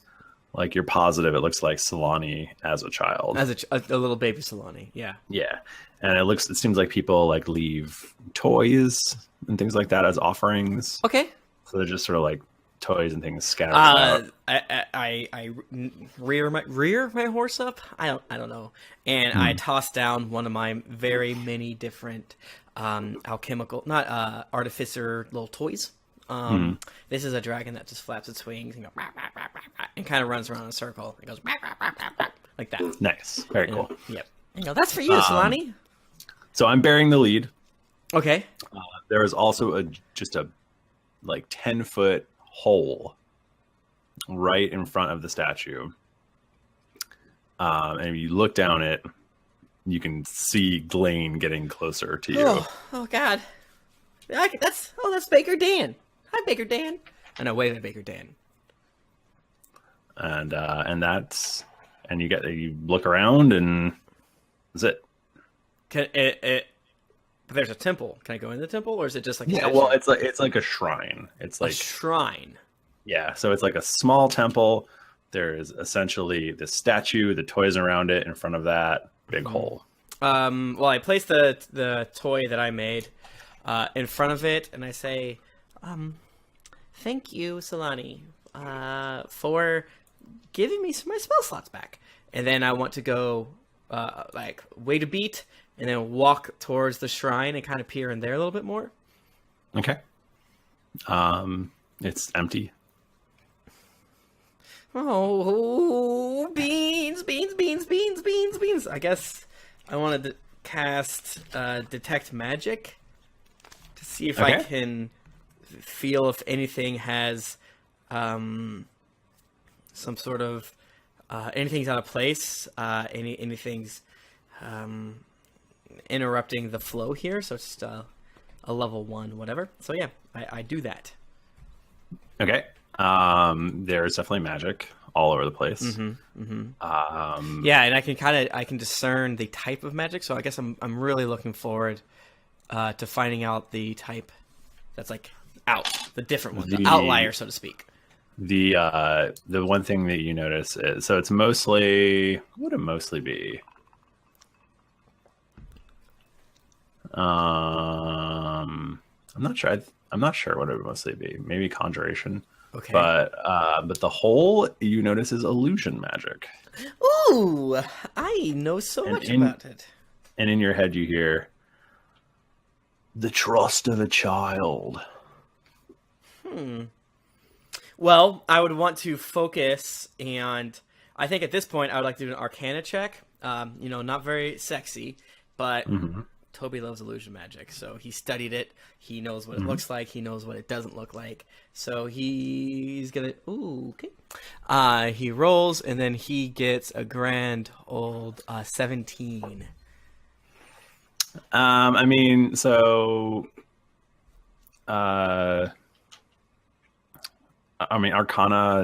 like, you're positive it looks like Solani as a child. As a little baby Solani, yeah. Yeah. And it seems like people like leave toys and things like that as offerings. Okay. So they're just sort of like toys and things scattered about? I rear my horse up. I don't know, and I toss down one of my very many different alchemical, not artificer little toys. This is a dragon that just flaps its wings and goes and kind of runs around in a circle. It goes like that. Nice, very cool. Yep. You know, that's for you, Solani. So I'm bearing the lead. Okay. There is also just a 10-foot hole right in front of the statue. And if you look down it, you can see Glaine getting closer to you. Oh God. That's Baker Dan. Hi, Baker Dan. And I wave at Baker Dan. And you look around and that's it. But there's a temple. Can I go in the temple, or is it just like it's like a shrine. It's like a shrine. Yeah, so it's like a small temple. There's essentially the statue, the toys around it, in front of that big hole. Well, I place the toy that I made in front of it, and I say, "Thank you, Solani, for giving me my spell slots back." And then I want to go wait a beat, and then walk towards the shrine and kind of peer in there a little bit more. Okay. It's empty. Oh, beans. I guess I wanted to cast Detect Magic to see if I can feel if anything has some sort of anything's out of place, anything's interrupting the flow here. So it's just a level 1, whatever. So yeah, I do that. Okay. There's definitely magic all over the place. Yeah, and I can discern the type of magic. So I guess I'm really looking forward to finding out the type that's the different one, the outlier, so to speak. The one thing that you notice is, so it's mostly, what would it mostly be? I'm not sure. I'm not sure what it would mostly be. Maybe conjuration. Okay. But the hole you notice is illusion magic. Ooh, I know so much about it. And in your head you hear, the trust of a child. Well, I would want to focus, and I think at this point I would like to do an Arcana check. Not very sexy, but Toby loves illusion magic, so he studied it. He knows what it looks like. He knows what it doesn't look like. So he's gonna. Ooh, okay. He rolls, and then he gets a grand old 17. Arcana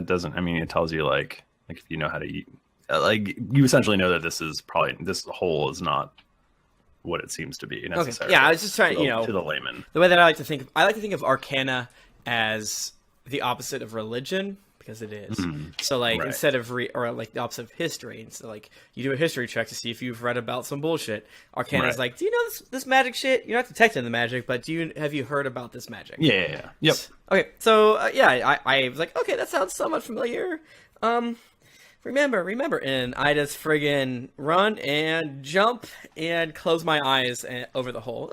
doesn't. It tells you like if you know how to eat. You essentially know that this hole is not what it seems to be necessarily. Okay. Yeah, I was just trying, to the layman. The way that I like to think of Arcana as the opposite of religion, because it is. So instead of the opposite of history, and so you do a history check to see if you've read about some bullshit. Arcana is do you know this magic shit? You're not detecting the magic, but have you heard about this magic? Yeah. Yep. Okay, so I was like, okay, that sounds somewhat familiar. Remember, and I just friggin' run and jump and close my eyes over the hole.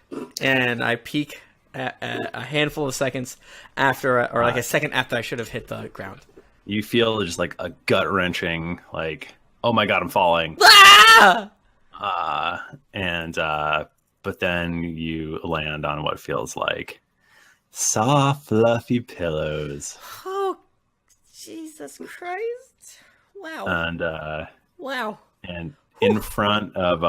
Beans! And I peek a handful of seconds after, a second after I should have hit the ground. You feel just like a gut wrenching, oh my god, I'm falling. But then you land on what feels like soft, fluffy pillows. Oh, Jesus Christ! Wow. And wow. And in front of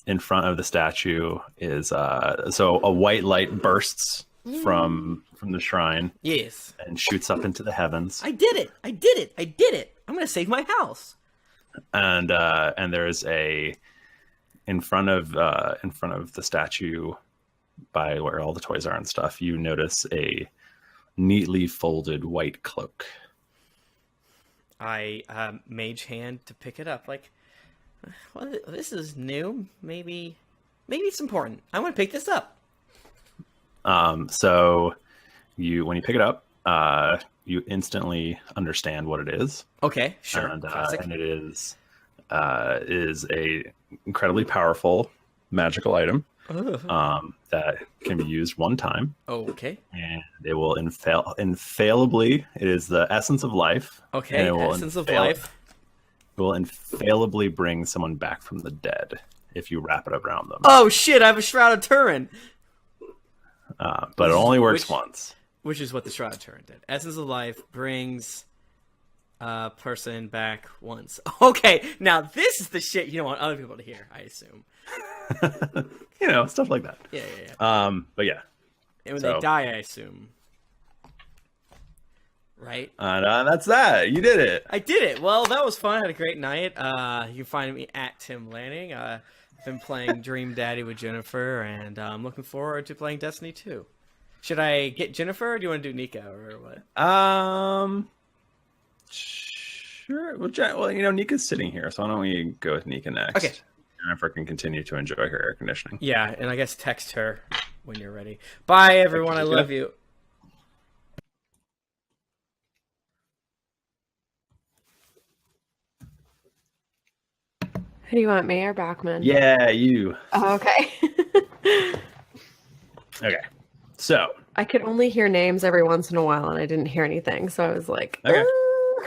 the statue is so a white light bursts from the shrine. Yes. And shoots up into the heavens. I did it! I'm gonna save my house. And there's in front of the statue, by where all the toys are and stuff, you notice a neatly folded white cloak. I mage hand to pick it up. Well, this is new. Maybe it's important. I want to pick this up. So when you pick it up, you instantly understand what it is. Okay, sure. And it is a incredibly powerful magical item that can be used one time. Okay. And it will infallibly. It is the essence of life. Okay, essence of life. It will infallibly bring someone back from the dead if you wrap it around them. Oh shit! I have a Shroud of Turin. But it only works once. Which is what the Shroud of Turin did. Essence of life brings a person back once. Okay, now this is the shit you don't want other people to hear, I assume. Stuff like that. Yeah. But yeah. And when they die, I assume. Right? That's that. You did it. I did it. Well, that was fun. I had a great night. You can find me at Tim Lanning. I've been playing Dream Daddy with Jennifer, and I'm looking forward to playing Destiny 2. Should I get Jennifer, or do you want to do Nika, or what? Sure. Well, Nika's sitting here, so why don't we go with Nika next? Okay. Jennifer can continue to enjoy her air conditioning. Yeah, and I guess text her when you're ready. Bye, everyone. I love you. Who do you want, me or Bachmann? Yeah, you. Oh, okay. Okay. So. I could only hear names every once in a while, and I didn't hear anything, so I was like, okay.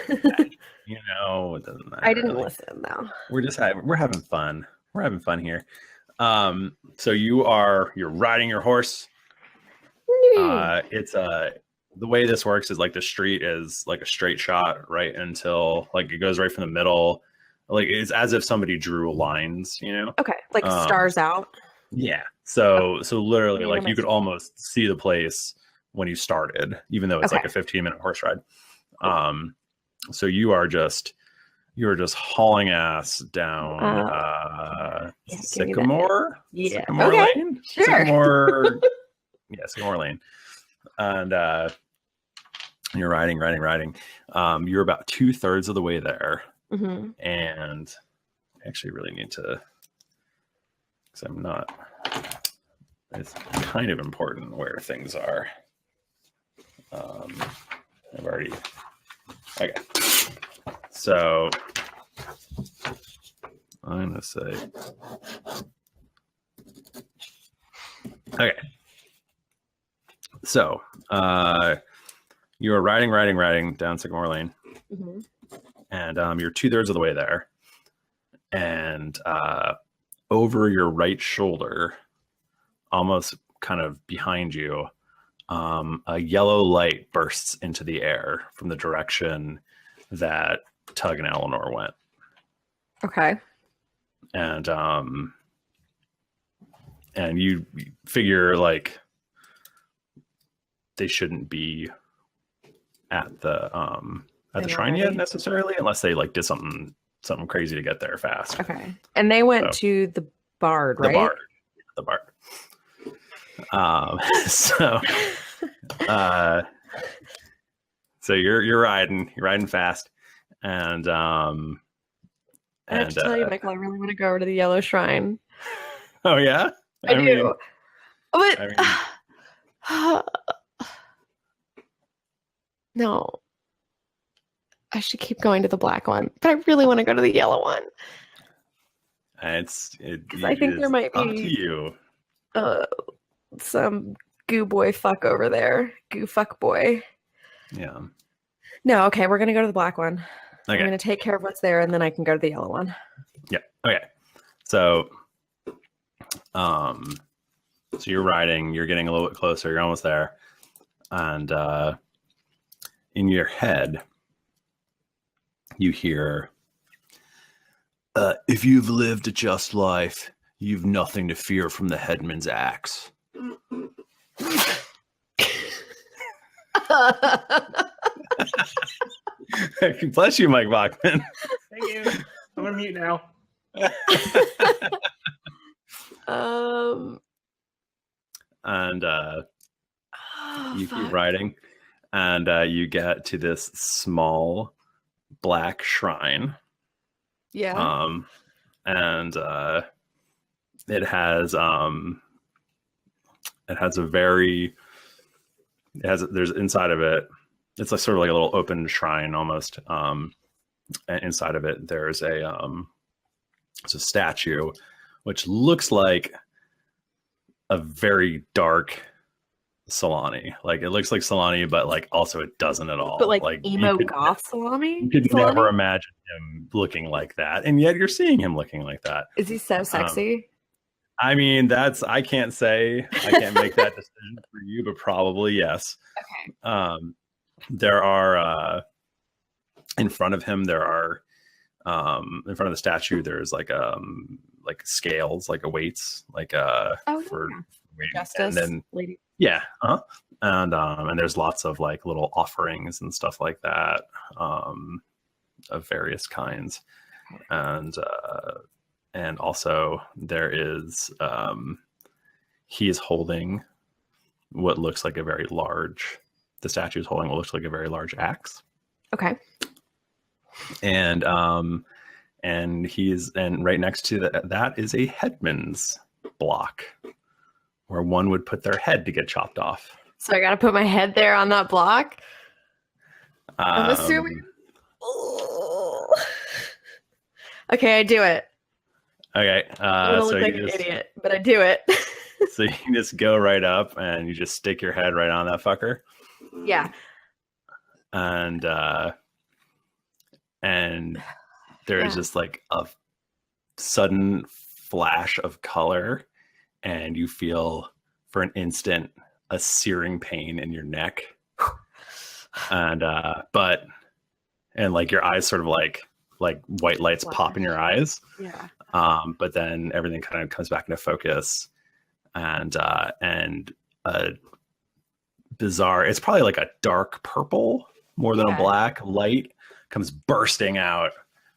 It doesn't matter. I didn't listen, though. We're having fun. We're having fun here. So you're riding your horse. It's the way this works is like the street is like a straight shot right until like it goes right from the middle. Like it's as if somebody drew lines, Okay, like stars out. Yeah. So literally, like you could almost see the place when you started, even though it's like a 15-minute horse ride. So you're just hauling ass down Sycamore. Yeah. Sycamore Lane. Sure. Sycamore. Yeah, Sycamore Lane. And you're riding. You're about 2/3 of the way there. Mm-hmm. And I actually really need to, because I'm not, it's kind of important where things are. I've already, okay. So I'm going to say, okay. So you are riding down Sycamore Lane. Mm-hmm. And you're 2/3 of the way there. And over your right shoulder, almost kind of behind you, a yellow light bursts into the air from the direction that Tug and Elenor went. Okay. And you figure like they shouldn't be at the shrine yet necessarily, unless they like did something crazy to get there fast. Okay. And they went to the bard, right? The bard. So you're riding fast, and I have to tell you, Michael, I really want to go over to the Yellow Shrine. Oh yeah, I do. But no, I should keep going to the black one, but I really want to go to the yellow one. I think there might up to you. Some goo boy fuck over there. Goo fuck boy. Yeah. No, okay, we're gonna go to the black one. Okay. I'm gonna take care of what's there, and then I can go to the yellow one. Yeah. Okay. So, so you're riding. You're getting a little bit closer. You're almost there, and in your head, you hear, "If you've lived a just life, you've nothing to fear from the headman's axe." Bless you, Mike Bachmann. Thank you. I'm gonna mute now. And you keep riding, and you get to this small black shrine. Yeah. And it has it has there's inside of it, it's like sort of like a little open shrine almost. And inside of it, there's it's a statue, which looks like a very dark Solani. Like it looks like Solani, but like also it doesn't at all. But like emo goth salami. Solani? You could never imagine him looking like that, and yet you're seeing him looking like that. Is he so sexy? I mean, I can't say. I can't make that decision for you, but probably yes. Okay. There are in front of him. In front of the statue. There's like scales, like weights, for weighing. Justice, and then lady. Yeah, and there's lots of like little offerings and stuff like that, of various kinds, and also there is he is holding what looks like a very large. The statue is holding what looks like a very large axe. Okay. And right next to that is a headman's block, where one would put their head to get chopped off. So I got to put my head there on that block. I'm assuming. Okay, I do it. Okay, I don't look like an idiot, but I do it. So you can just go right up and you just stick your head right on that fucker. Yeah. And there's just like a sudden flash of color, and you feel for an instant a searing pain in your neck, and like your eyes sort of like white lights pop in your eyes. Yeah. But then everything kind of comes back into focus, and a bizarre, it's probably like a dark purple more than a black light comes bursting out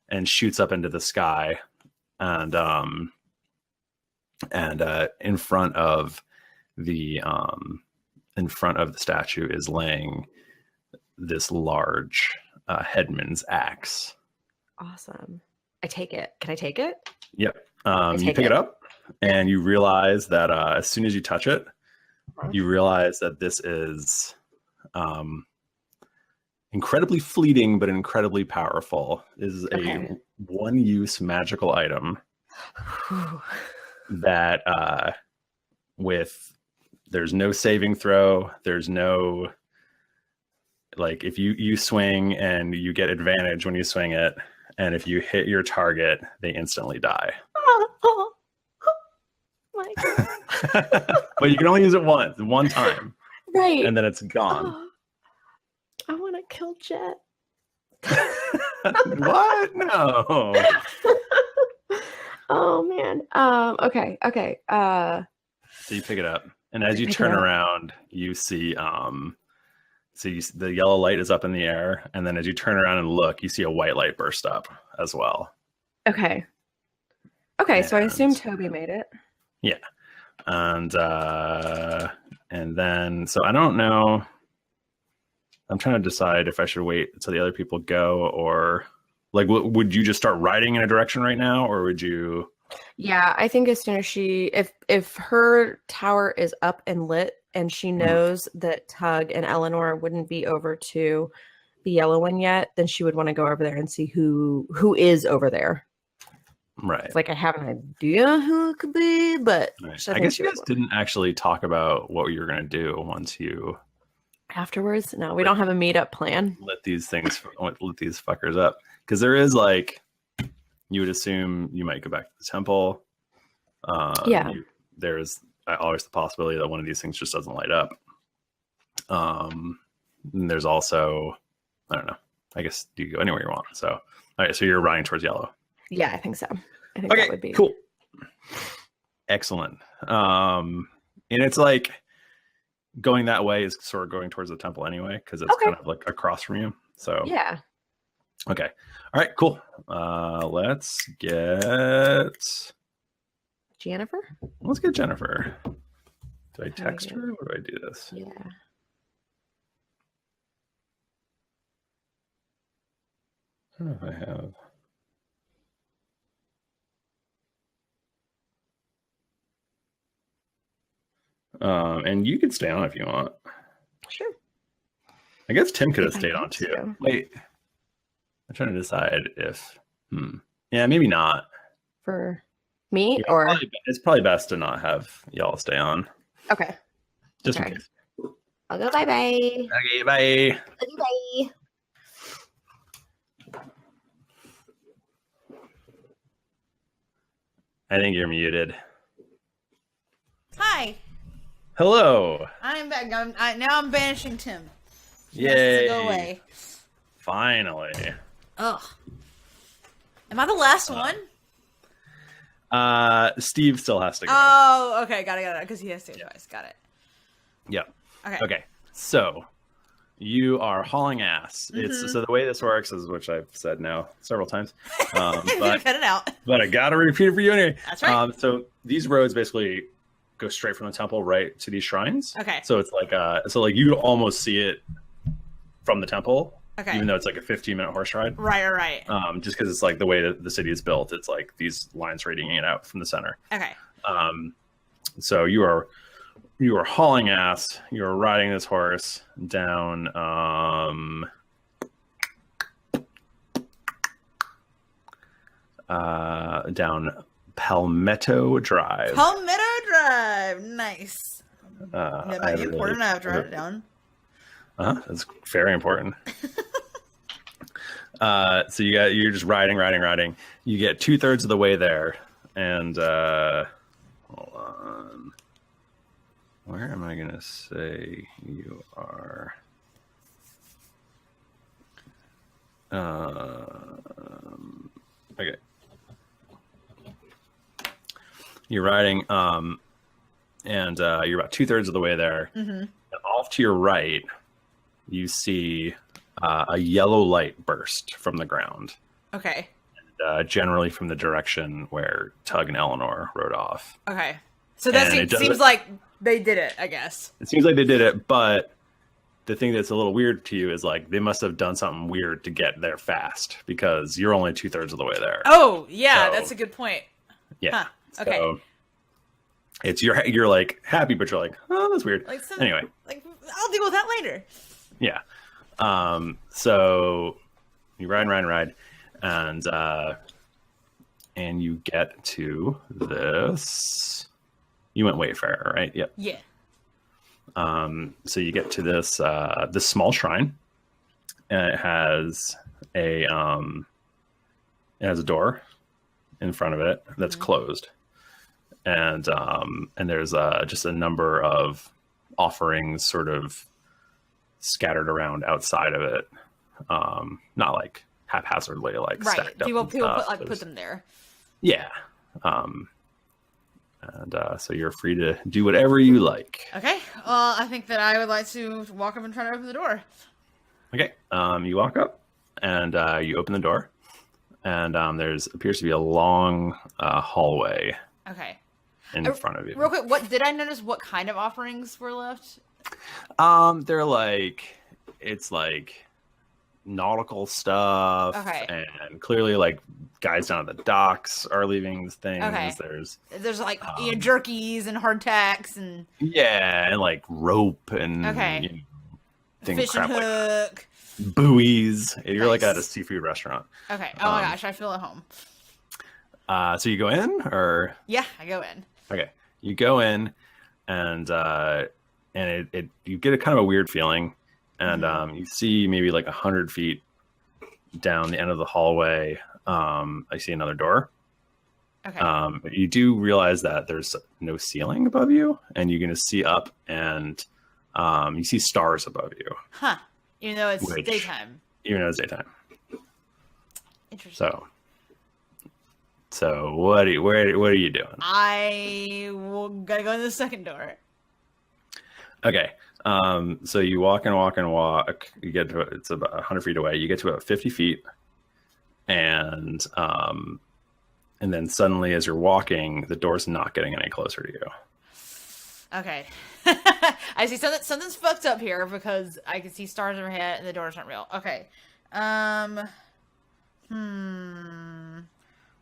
and shoots up into the sky, and in front of the statue is laying this large headman's axe. Awesome. I take it. Can I take it? Yep. You pick it up, and you realize that as soon as you touch it, you realize that this is incredibly fleeting but incredibly powerful. This is a one-use magical item that there's no saving throw, there's no, like, if you swing and you get advantage when you swing it, and if you hit your target, they instantly die. My God. But you can only use it one time. Right. And then it's gone. Oh, I want to kill Jett. What? No. Oh man. Okay. So you pick it up, and as you turn around, you see the yellow light is up in the air, and then as you turn around and look, you see a white light burst up as well. Okay. So I assume Toby made it. Yeah. And then, so I don't know. I'm trying to decide if I should wait until the other people go, or like, would you just start riding in a direction right now, or would you? Yeah, I think as soon as if her tower is up and lit, and she knows that Tug and Elenor wouldn't be over to the yellow one yet, then she would want to go over there and see who is over there. Right. It's like I have an idea who it could be, but right. I guess you guys didn't actually talk about what you were going to do once you afterwards. No, we don't have a meetup plan. Let these fuckers up, because there is, like, you would assume you might go back to the temple. There's always the possibility that one of these things just doesn't light up. And there's also, I don't know, I guess you go anywhere you want. So, all right, so you're riding towards yellow. Yeah, I think so. I think that would be cool. Excellent. And it's like going that way is sort of going towards the temple anyway, because it's kind of like across from you. So yeah. Okay. All right, cool. Let's get Jennifer. Let's get Jennifer. Do I text her, or do I do this? Yeah. I don't know if I have. And you could stay on if you want. Sure. I guess Tim could have If I stayed on want too. to. Wait, I'm trying to decide if. Yeah, maybe not. For me, Yeah, or it's probably best to not have y'all stay on, okay. just Okay. in case. I'll go. Bye bye. Okay, bye. Bye. I think you're muted. Hi, Hello. I'm back. Now I'm banishing Tim. He has Yay. to go away. Finally. Ugh. Am I the last one? Steve still has to go. Oh, okay. Got it. Because he has to go twice. Got it. Yep. Okay. Okay. So you are hauling ass. It's so the way this works is, which I've said now several times, but Cut it out. but I gotta repeat it for you anyway. That's right. So these roads basically go straight from the temple right to these shrines. Okay. So it's like you almost see it from the temple. Okay. Even though it's like a 15-minute horse ride. Right. Just because it's like the way that the city is built, it's like these lines radiating it out from the center. Okay. So you are hauling ass. You are riding this horse down down Palmetto Drive. Palmetto Drive. Nice. I That might be really- important. I have to write it down. That's very important. So you're just riding. You get 2/3 of the way there, and hold on. Where am I gonna say you are? Okay. You're riding, and you're about 2/3 of the way there. And off to your right, you see a yellow light burst from the ground, Okay. generally from the direction where Tug and Elenor rode off. Okay. So that And it doesn't- seems like they did it, I guess. It seems like they did it, but the thing that's a little weird to you is like they must have done something weird to get there fast because you're only 2/3 of the way there. Oh, yeah, So- that's a good point. Yeah. Huh. Okay. So it's you're like happy, but you're like, oh, that's weird. Like some, Anyway, like I'll deal with that later. yeah. So you ride, and you get to this. You went Wayfarer, right? Yep. Yeah. So you get to this this small shrine, and it has a door in front of it that's closed, and there's just a number of offerings sort of scattered around outside of it, not like haphazardly, like Right. stacked up. People and stuff. put them there. Yeah. So you're free to do whatever you like. Okay. Well, I think that I would like to walk up and try to open the door. Okay. You walk up and you open the door, and there's appears to be a long hallway Okay. in front of you. Real quick, what did I notice? What kind of offerings were left? They're like it's like nautical stuff, Okay. and clearly like guys down at the docks are leaving things. Okay. There's like jerkies and hardtacks and and like rope and Okay. things fishing crap like hook. buoys. You're like Nice. at a seafood restaurant. Okay. Oh my gosh, I feel at home. So you go in, or Yeah, I go in. okay, you go in, and it you get a kind of a weird feeling, and you see maybe like 100 feet down the end of the hallway. I see another door. Okay. But you do realize that there's no ceiling above you, and you're going to see up, and you see stars above you, Huh. Even though it's Which- daytime. even though it's daytime. Interesting. So what are you doing? I gotta go in the second door. Okay. So you walk and walk and walk. You get to it's about 100 feet away. You get to about 50 feet, and then suddenly, as you're walking, the door's not getting any closer to you. Okay. I see something's fucked up here because I can see stars overhead and the doors aren't real. Okay.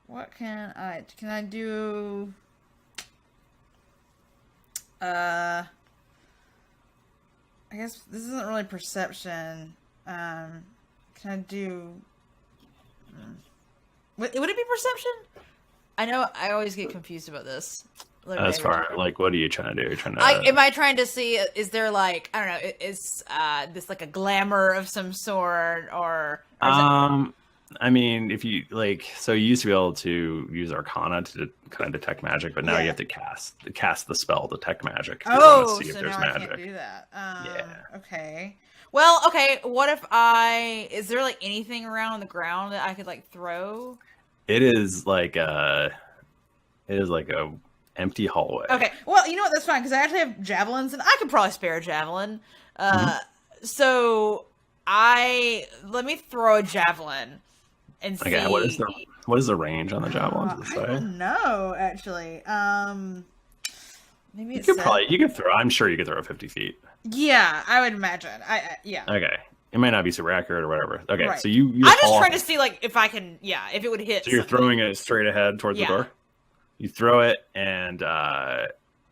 What can I do? I guess this isn't really perception. Can I do... Would it be perception? I know I always get confused about this. As far, like, what are you trying to do? Am I trying to see, is there like, I don't know, is this like a glamour of some sort, or I mean, if you like, so you used to be able to use Arcana to kind of detect magic, but now you have to cast the spell detect magic. Oh, see if so there's now magic. I can't do that. Yeah. Okay. Well, okay. What if is there like anything around on the ground that I could like throw? It is like a empty hallway. Okay. Well, you know what? That's fine because I actually have javelins, and I could probably spare a javelin. So let me throw a javelin and see. Okay. What is the range on the javelin? I don't know, actually. Maybe you could throw. I'm sure you could throw 50 feet. Yeah, I would imagine. Yeah. Okay. It might not be super accurate or whatever. Okay, Right. so you I'm just trying to see like if I can, if it would hit. So you're throwing it straight ahead towards the door. You throw it, and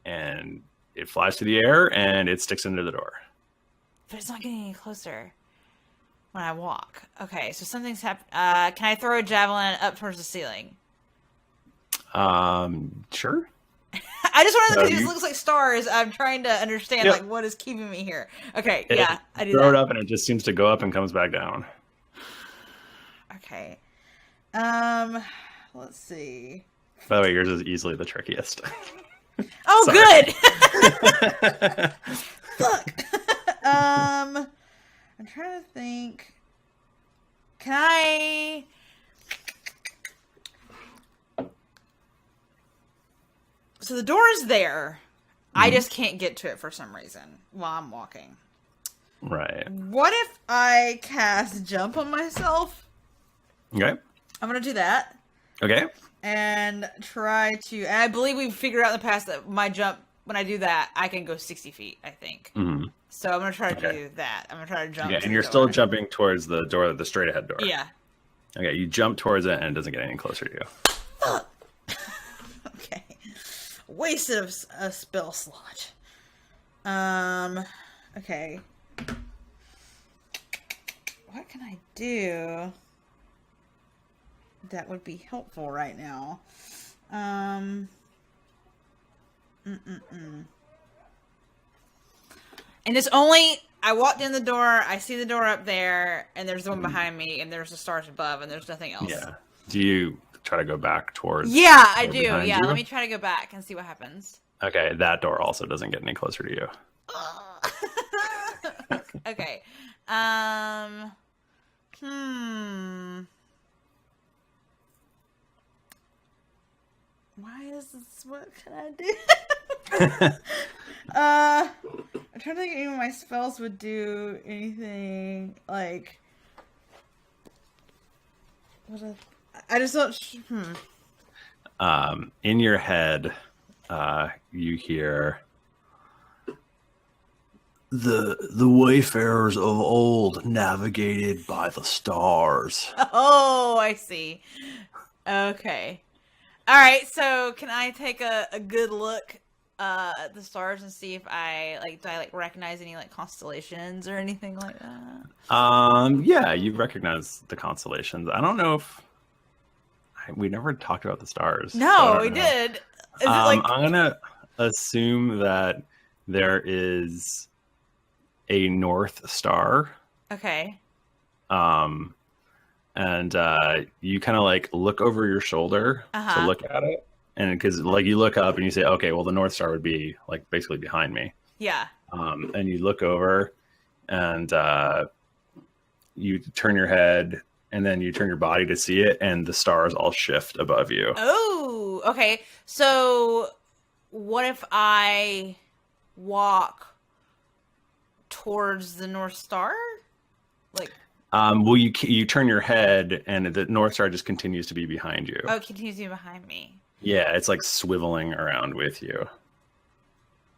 it flies through the air, and it sticks into the door. But it's not getting any closer when I walk. Okay, so something's happened. Can I throw a javelin up towards the ceiling? Sure. I just wanted to because it looks like stars. I'm trying to understand like what is keeping me here. Okay, I do throw that. it up, and it just seems to go up and comes back down. Okay. Let's see. By the way, yours is easily the trickiest. Oh, good. Fuck. I'm trying to think. Can I? So the door is there. I just can't get to it for some reason while I'm walking. Right. What if I cast jump on myself? Okay. I'm gonna do that. Okay. And try to. And I believe we've figured out in the past that my jump, when I do that, I can go 60 feet. I think. Mm-hmm. So I'm gonna try to do that. I'm gonna try to jump. Yeah, and you're still jumping towards the door, the straight ahead door. Yeah. Okay, you jump towards it, and it doesn't get any closer to you. Fuck. Okay. Wasted a spell slot. Okay. What can I do that would be helpful right now? And it's only, I walked in the door, I see the door up there, and there's the one behind me, and there's the stars above, and there's nothing else. Yeah. Do you try to go back towards? Yeah, I do. Yeah, you? let me try to go back and see what happens. Okay, that door also doesn't get any closer to you. Okay. Why is this? What can I do? I'm trying to think if any of my spells would do anything like. I just don't. In your head, you hear the wayfarers of old navigated by the stars. Oh, I see. Okay. All right. So, can I take a good look at the stars and see if do I recognize any like constellations or anything like that? Yeah, you recognize the constellations. I don't know if we never talked about the stars. No, we did. Is it like... I'm gonna assume that there is a North Star. Okay. And you kind of like look over your shoulder to look at it, and because like you look up and you say, okay, well the North Star would be like basically behind me. Yeah. And you look over, and you turn your head, and then you turn your body to see it, and the stars all shift above you. Oh, okay. So, what if I walk towards the North Star? Like, well, you turn your head, and the North Star just continues to be behind you. Oh, it continues to be behind me. Yeah, it's like swiveling around with you.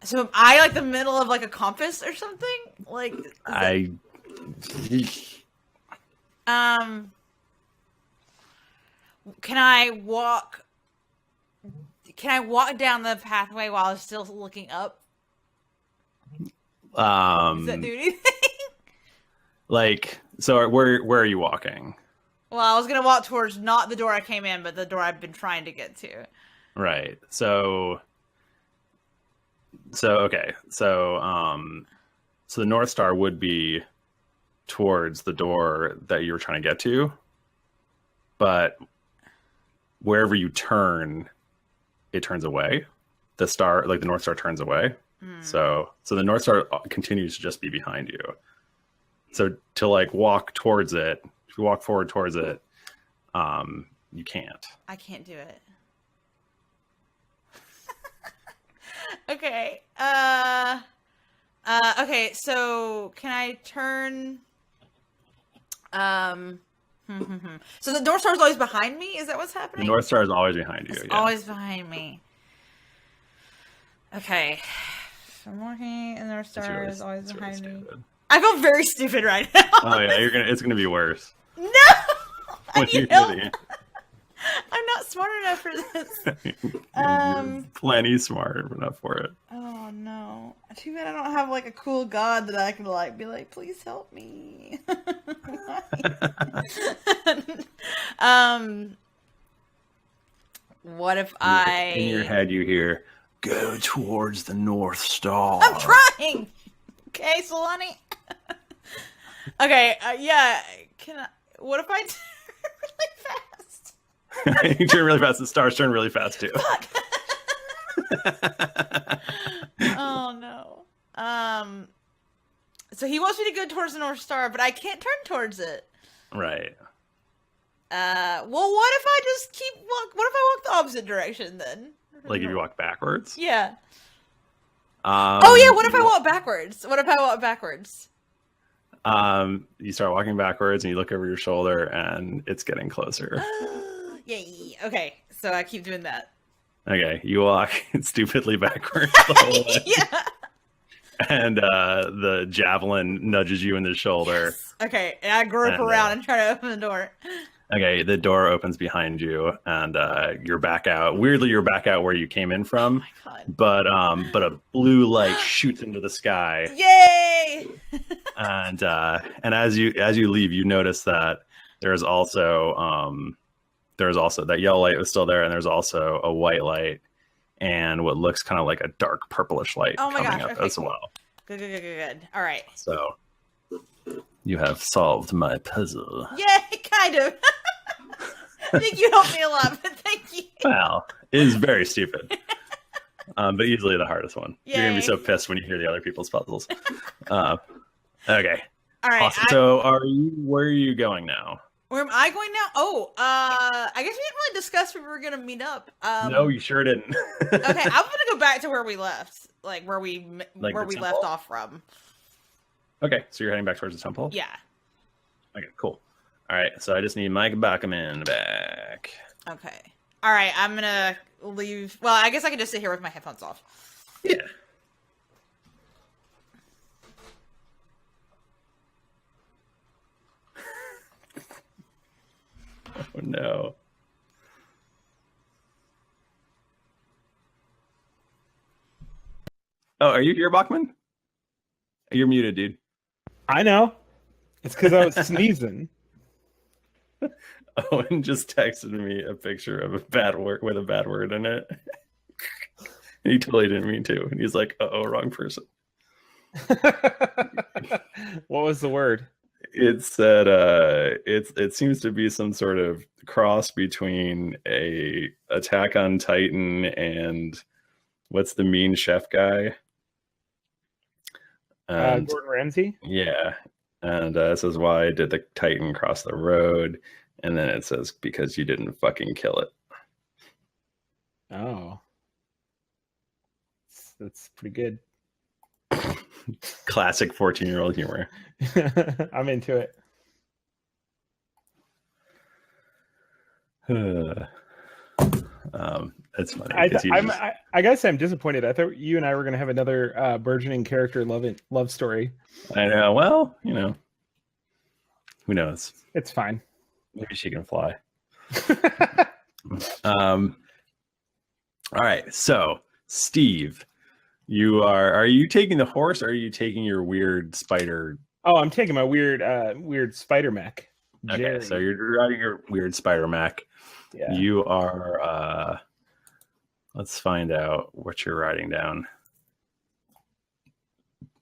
So, am I like the middle of like a compass or something? Like, Can I walk down the pathway while I'm still looking up Does that do anything? Like, so where are you walking? Well, I was gonna walk towards not the door I came in, but the door I've been trying to get to. Right. So okay. So the North Star would be towards the door that you were trying to get to, but wherever you turn, it turns away. The star, like the North Star, turns away. So the North Star continues to just be behind you. So to like walk towards it, if you walk forward towards it, you can't. I can't do it. Okay. Okay, so can I turn So the North Star is always behind me? Is that what's happening? The North Star is always behind you. It's always behind me. Okay. So I'm walking and the North Star is always behind me. I feel very stupid right now. Oh yeah, it's gonna be worse. No! When you do I'm not smart enough for this. You're plenty smart enough for it. Oh no. Too bad I don't have like a cool god that I can like be like, please help me. What if in your head you hear, go towards the North Star. I'm trying! Okay, Solani. Okay, yeah. What if I turn really fast? You turn really fast, the stars turn really fast too. Oh no. So he wants me to go towards the North Star, but I can't turn towards it. Right. Well, what if I just what if I walk the opposite direction then? Like if you walk backwards? Yeah. Oh yeah, what if I walk backwards? You start walking backwards and you look over your shoulder and it's getting closer. Yay. Okay, so I keep doing that. Okay, you walk stupidly backwards the whole way. Yeah. And the javelin nudges you in the shoulder. Yes. Okay, and I grope around and try to open the door. Okay, the door opens behind you, and you're back out. Weirdly, you're back out where you came in from. Oh my God. But a blue light shoots into the sky. Yay! And as you leave, you notice that there's also that yellow light was still there, and there's also a white light and what looks kind of like a dark purplish light coming up as well. Good. All right. So you have solved my puzzle. Yay, kind of. I think you helped me a lot, but thank you. Well, it is very stupid. But easily the hardest one. Yay. You're going to be so pissed when you hear the other people's puzzles. Okay. All right. Awesome. So where are you going now? Where am I going now? Oh, I guess we didn't really discuss where we were going to meet up. No, you sure didn't. Okay, I'm going to go back to where we left. Like where we left off from. Okay, so you're heading back towards the temple? Yeah. Okay, cool. All right, so I just need Mike Bachmann back. Okay. All right, I'm going to leave. Well, I guess I could just sit here with my headphones off. Yeah. Oh, no. Oh, are you here, Bachmann? You're muted, dude. I know. It's because I was sneezing. Owen just texted me a picture of a bad word with a bad word in it. He totally didn't mean to. And he's like, uh-oh, wrong person. What was the word? It said it seems to be some sort of cross between a Attack on Titan and what's the mean chef guy? Gordon Ramsay? Yeah. And it says, why did the Titan cross the road? And then it says, because you didn't fucking kill it. Oh. That's pretty good. Classic 14-year-old humor. I'm into it. It's funny. I guess I'm disappointed. I thought you and I were going to have another burgeoning character love story. I know. Well, who knows? It's fine. Maybe she can fly. All right. So, Steve, Are you taking the horse or are you taking your weird spider? Oh, I'm taking my weird spider mech. Okay, Jerry. so you're riding your weird spider mech. Yeah. You are let's find out what you're riding down.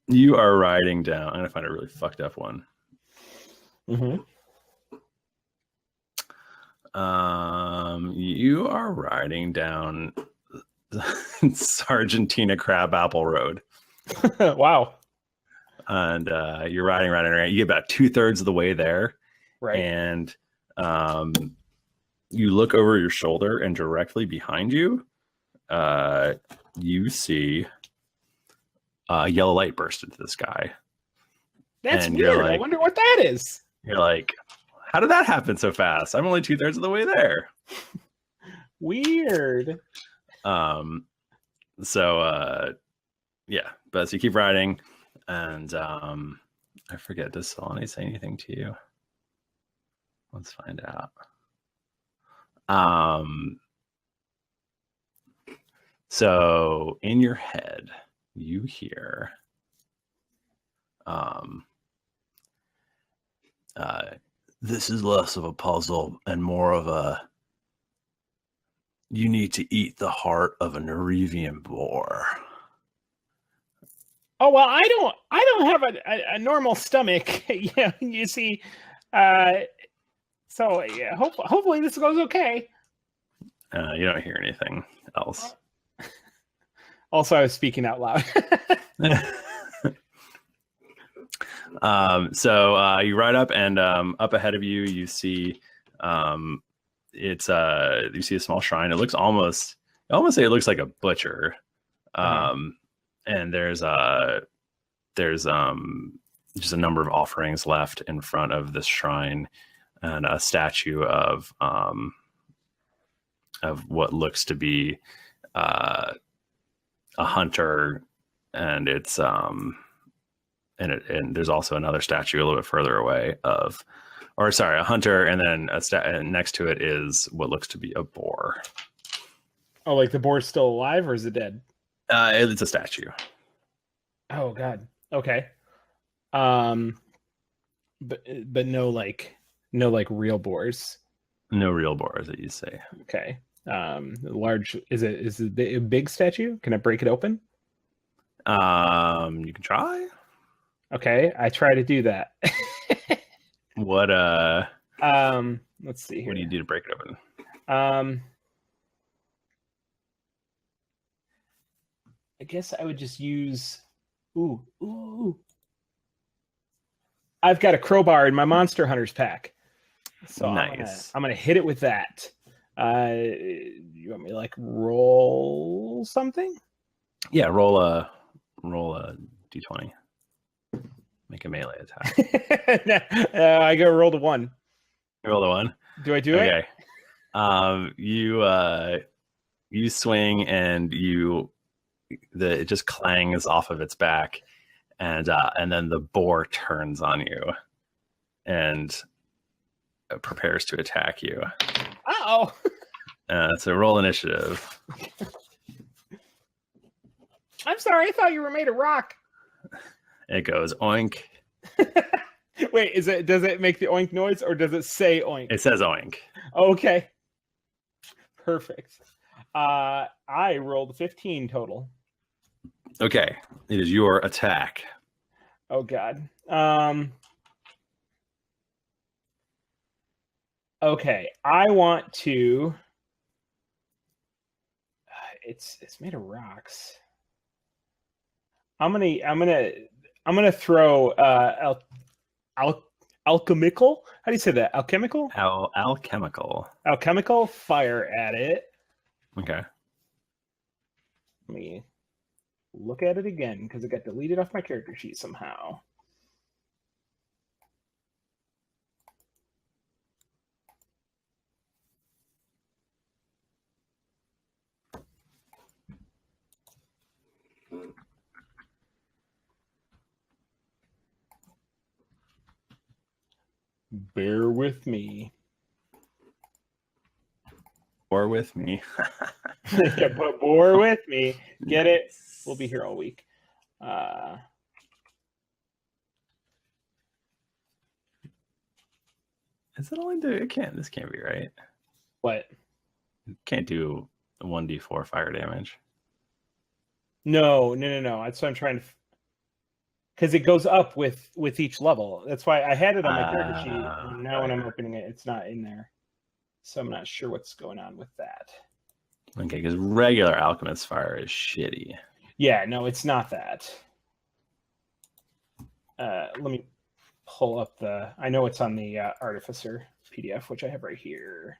You are riding down. I'm gonna find a really fucked up one. Mm-hmm. You are riding down Sargentina Crabapple Road. Wow. And you're riding. You get about 2/3 of the way there. Right. And you look over your shoulder, and directly behind you, you see a yellow light burst into the sky. That's and weird. Like, I wonder what that is. You're like, how did that happen so fast? I'm only 2/3 of the way there. Weird. So but you keep riding, and I forget, does Solani say anything to you? Let's find out. So in your head, you hear this is less of a puzzle and more of a, you need to eat the heart of a Nerevian boar. Oh well, I don't have a normal stomach. Yeah, you see. So yeah, hopefully this goes okay. You don't hear anything else. Also, I was speaking out loud. So you ride up, and up ahead of you, you see you see a small shrine. It looks almost say it looks like a butcher. And there's just a number of offerings left in front of this shrine, and a statue of what looks to be a hunter, and it's and there's also another statue a little bit further away a hunter, and then and next to it is what looks to be a boar. Oh, like the boar's still alive, or is it dead? It's a statue. Oh God. Okay. But no real boars. No real boars that you say. Okay. Large. Is it a big statue? Can I break it open? You can try. Okay, I try to do that. What let's see here. What do you do to break it open? I guess I would just use ooh. I've got a crowbar in my Monster Hunters pack. So nice. I'm gonna hit it with that. You want me to like roll something? Yeah, roll a d20. Make a melee attack. I go roll the 1. You roll the 1. Do I do it? Okay. You swing, and it just clangs off of its back, and then the boar turns on you and prepares to attack you. Uh-oh. So roll initiative. I'm sorry, I thought you were made of rock. It goes oink. Wait, does it make the oink noise, or does it say oink? It says oink. Okay. Perfect. I rolled 15 total. Okay. It is your attack. Oh God. Okay. I want to. It's made of rocks. I'm gonna throw alchemical. How do you say that? Alchemical. Alchemical fire at it. Okay. Let me look at it again because it got deleted off my character sheet somehow. Bear with me. boar with me. Yeah, put boar with me. Get it? We'll be here all week. Is it only do? This can't be right. What? Can't do 1d4 fire damage. No. That's what I'm trying to. Because it goes up with each level. That's why I had it on my character sheet. And now when I'm opening it, it's not in there. So I'm not sure what's going on with that. Okay, because regular alchemist fire is shitty. Yeah, no, it's not that. Let me pull up I know it's on the Artificer PDF, which I have right here.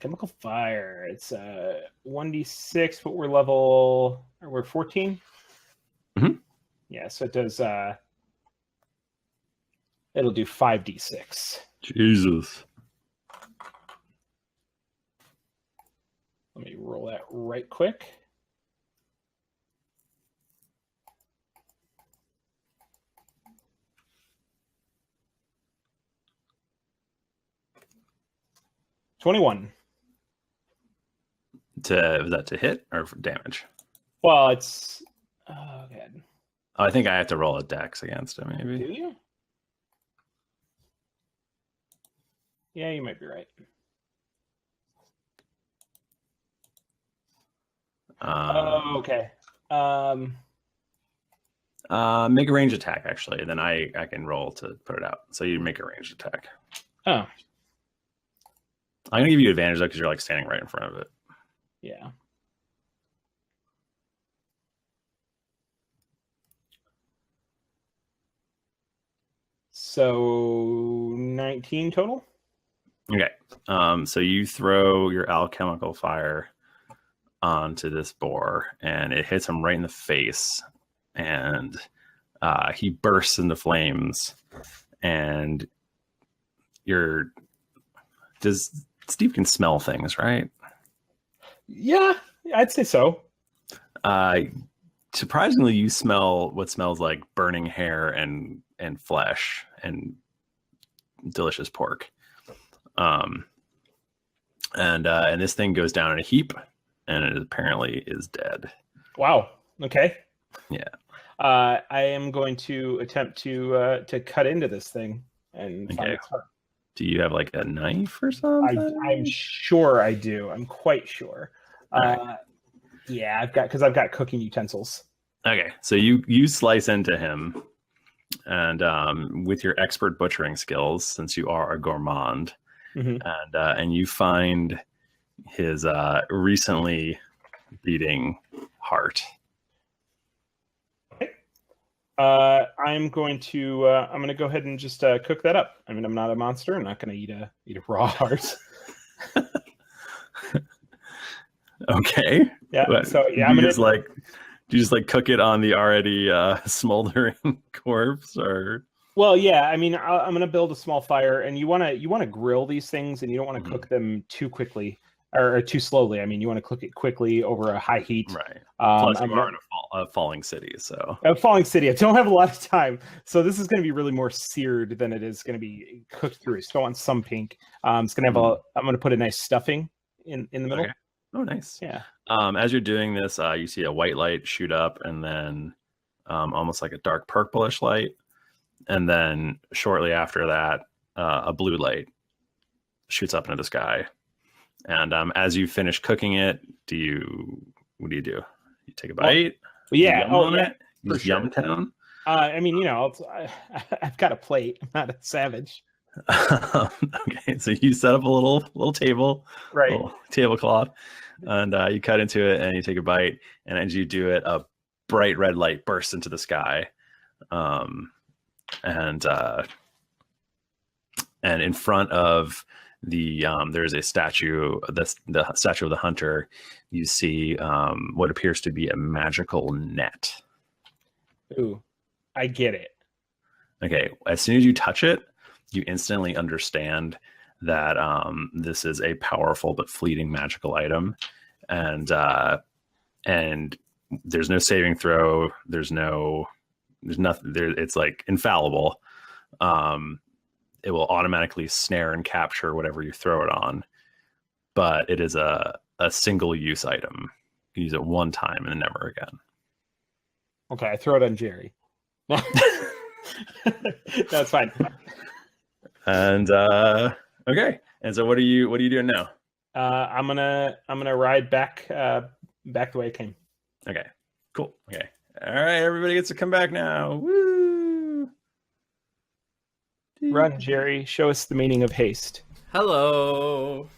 Chemical fire. It's 1d6, but we're 14. Mm-hmm. Yeah, so it does. It'll do 5d6. Jesus. Let me roll that right quick. $21. Was that to hit or for damage? Well, it's good. Oh, I think I have to roll a dex against it, maybe. Do you? Yeah, you might be right. Okay. Make a ranged attack, actually, and then I can roll to put it out. So you make a ranged attack. Oh. I'm gonna give you advantage though because you're like standing right in front of it. Yeah. So 19 total? Okay. So you throw your alchemical fire onto this boar and it hits him right in the face, and he bursts into flames. And Steve can smell things, right? Yeah, I'd say so. Surprisingly, you smell what smells like burning hair and flesh and delicious pork. And this thing goes down in a heap, and it apparently is dead. Wow. Okay. Yeah. I am going to attempt to cut into this thing and find its heart. Do you have like a knife or something? I'm sure I do. I'm quite sure. Right. Yeah, I've got cooking utensils. Okay, so you slice into him, and with your expert butchering skills, since you are a gourmand, mm-hmm. and you find his recently beating heart. I'm going to go ahead and just cook that up. I mean, I'm not a monster. I'm not going to eat a raw heart. Okay. Yeah. But so yeah, do you just cook it on the already smoldering corpse, or? Well, yeah. I mean, I'm going to build a small fire, and you want to grill these things, and you don't want to cook them too quickly or too slowly. I mean, you want to cook it quickly over a high heat. Right. Plus, you are in a falling city, so a falling city. I don't have a lot of time, so this is going to be really more seared than it is going to be cooked through. So I want some pink. It's going to have I'm going to put a nice stuffing in the middle. Okay. Oh, nice. Yeah. As you're doing this, you see a white light shoot up, and then almost like a dark purplish light, and then shortly after that, a blue light shoots up into the sky. And as you finish cooking it, what do you do? You take a bite? Yeah. It? You just yum town? I mean, I've got a plate. I'm not a savage. Okay, so you set up a little table, right? Little tablecloth, and you cut into it, and you take a bite, and as you do it, a bright red light bursts into the sky, and in front of the there's a statue, the statue of the hunter. You see what appears to be a magical net. Ooh, I get it. Okay, as soon as you touch it, you instantly understand that this is a powerful but fleeting magical item, and there's no saving throw. There's no there's nothing there. It's like infallible. It will automatically snare and capture whatever you throw it on, but it is a single use item. You can use it one time and then never again. Okay, I throw it on Jerry. That's fine. And okay. And so what are you doing now? I'm gonna ride back the way I came. Okay. Cool. Okay. All right, everybody gets to come back now. Woo! Run, Jerry. Show us the meaning of haste. Hello.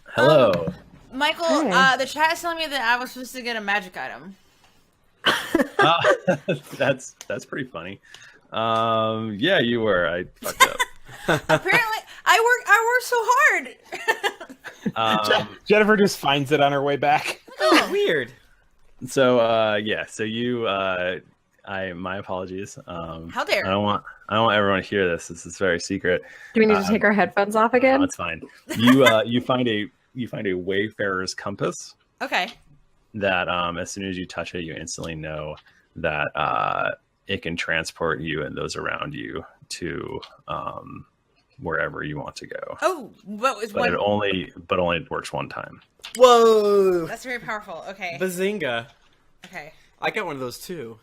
Hello. Michael, Hi. the chat is telling me that I was supposed to get a magic item. That's pretty funny. Yeah, you were. I fucked up. Apparently, I worked so hard. Jennifer just finds it on her way back. Oh, weird. So yeah, so you my apologies. How dare? I don't want everyone to hear this. This is very secret. Do we need to take our headphones off again? That's fine. You find a wayfarer's compass Okay. that as soon as you touch it, you instantly know that it can transport you and those around you to wherever you want to go. Oh, what was But one? it only works one time. Whoa. That's very powerful. Okay. Bazinga. Okay. I got one of those too.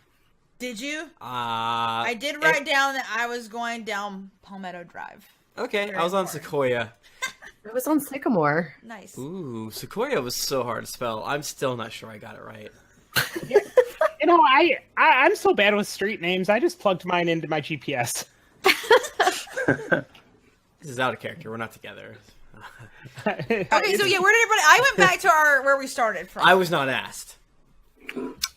Did you? I did write down that I was going down Palmetto Drive. Okay, Very I was on important. Sequoia. It was on Sycamore. Nice. Ooh, Sequoia was so hard to spell. I'm still not sure I got it right. You know, I'm so bad with street names. I just plugged mine into my GPS. This is out of character. We're not together. Okay, so yeah, where did everybody? I went back to where we started from. I was not asked.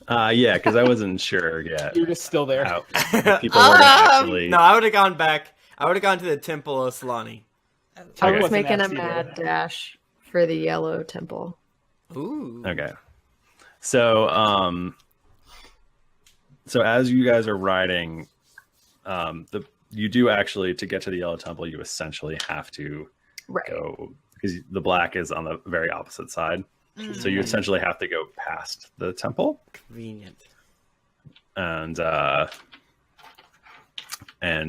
Yeah, because I wasn't sure yet. You're just still there. How people were gonna actually. No, I would have gone back. I would have gone to the Temple of Solani. I Okay. was making a Wasn't asked mad dash for the yellow temple. Ooh. Okay. So so as you guys are riding, you do actually, to get to the Yellow Temple, you essentially have to Right. go, because the black is on the very opposite side. So you essentially have to go past the temple. Convenient. And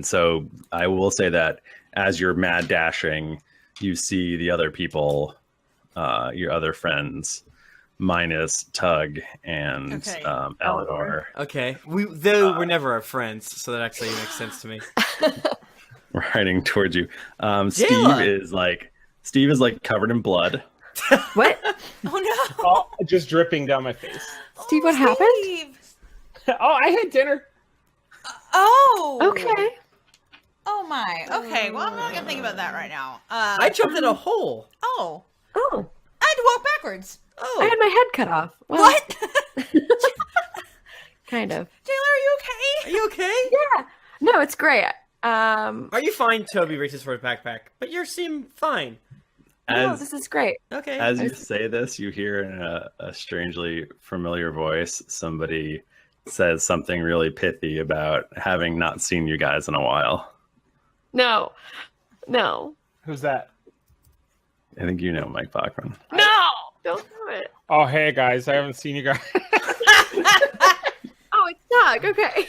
so I will say that as you're mad dashing, you see the other people, your other friends, minus Tug and Okay. Elenor, Okay. We're never our friends, so that actually makes sense to me. riding towards you. Jaela! Steve is like covered in blood. What? Oh no. Oh, just dripping down my face. Steve, what happened? Steve. Oh, I had dinner. Oh. Okay. Oh my. Okay. Well, I'm not gonna think about that right now. I jumped in a hole. Oh. Oh, I had to walk backwards. Oh. I had my head cut off. Well, What? Kind of. Taylor, are you okay? Are you okay? Yeah. No, it's great. Are you fine? Toby reaches for a backpack, but you seem fine. No, this is great. Okay. As you say this, you hear in a strangely familiar voice, somebody says something really pithy about having not seen you guys in a while. No. No. Who's that? I think you know Mike Bachmann. No! Don't do it. Oh, hey guys, I haven't seen you guys. Oh, it's Doug. Okay.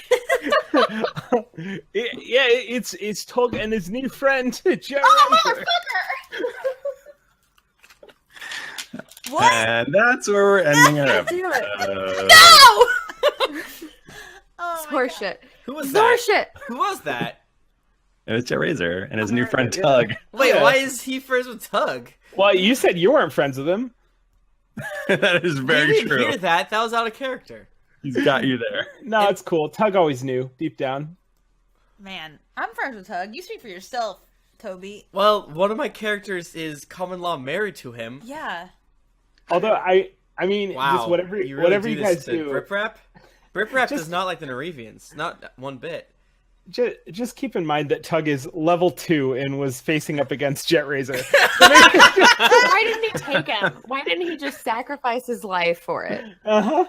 It's Tug and his new friend, Jerry. What? And that's where we're ending our Do it. episode. No! Oh It's my God. horseshit. Who was It's that? horseshit. Who was that? It was Jet Razor and his new friend Tug. Wait, Yeah. why is he friends with Tug? Well, you said you weren't friends with him. That is You very didn't true. hear that. That was out of character. He's got you there. No, it's cool. Tug always knew deep down. Man, I'm friends with Tug. You speak for yourself, Toby. Well, one of my characters is common law married to him. Yeah. Although I mean, Wow. just whatever you really whatever do you this guys to do, Brip Rap? Brip Rap Just- does not like the Nerevians. Not one bit. just keep in mind that Tug is level 2 and was facing up against Jet Razor. Why didn't he take him? Why didn't he just sacrifice his life for it? Uh-huh.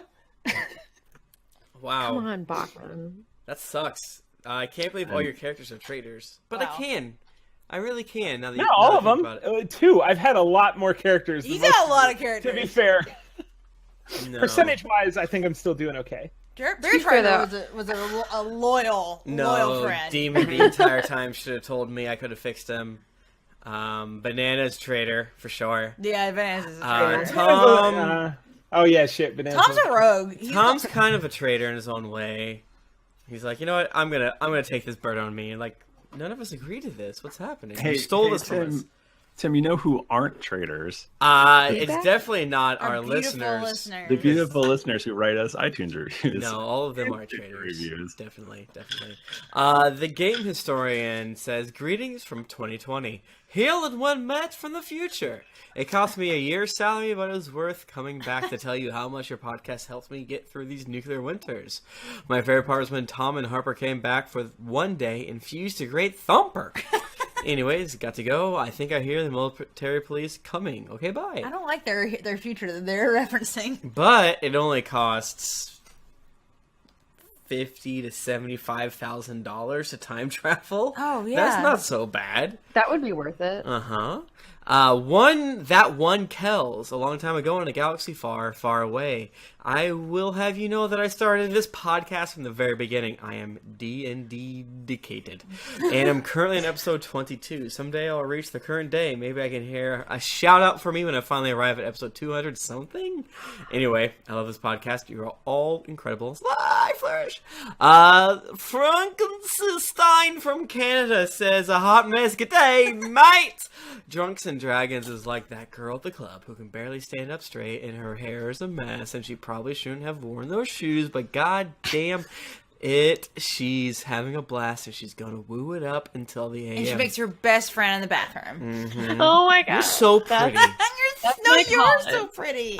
Wow. Come on, Bachmann. That sucks. I can't believe all your characters are traitors. But Wow. I can. I really can. Now that Not now all that I of think them. about it. 2. I've had a lot more characters. than He's most got a lot of to be characters. fair, No. percentage-wise, I think I'm still doing okay. Beer fair, Trader was a loyal friend. Demon the entire time should have told me I could have fixed him. Bananas Trader, for sure. Yeah, Bananas is a traitor. Tom... oh, yeah, shit. Bananas. Tom's a rogue. Tom's kind of a traitor in his own way. He's like, you know what? I'm gonna take this bird on me. And like, none of us agreed to this. What's happening? You stole this from us. Tim, you know who aren't traitors? It's definitely not our listeners. The beautiful listeners who write us iTunes reviews. No, all of them are traitors. Reviews. Definitely. The game historian says, greetings from 2020. Hail and one match from the future. It cost me a year's salary, but it was worth coming back to tell you how much your podcast helped me get through these nuclear winters. My favorite part was when Tom and Harper came back for one day and fused a great thumper. Anyways, got to go. I think I hear the military police coming. Okay, bye. I don't like their future that they're referencing. But it only costs $50,000 to $75,000 to time travel. Oh yeah, that's not so bad. That would be worth it. One Kells a long time ago in a galaxy far, far away. I will have you know that I started this podcast from the very beginning. I am D&D dedicated, and I'm currently in episode 22. Someday I'll reach the current day. Maybe I can hear a shout out for me when I finally arrive at episode 200 something. Anyway, I love this podcast. You're all incredible. Sly flourish. Frankenstein from Canada says, a hot mess. Good day, mate. Drunks and Dragons is like that girl at the club who can barely stand up straight and her hair is a mess and she probably shouldn't have worn those shoes, but god damn it, she's having a blast and she's gonna woo it up until the AM. And she makes her best friend in the bathroom. Mm-hmm. Oh my god. You're so pretty. You're so pretty.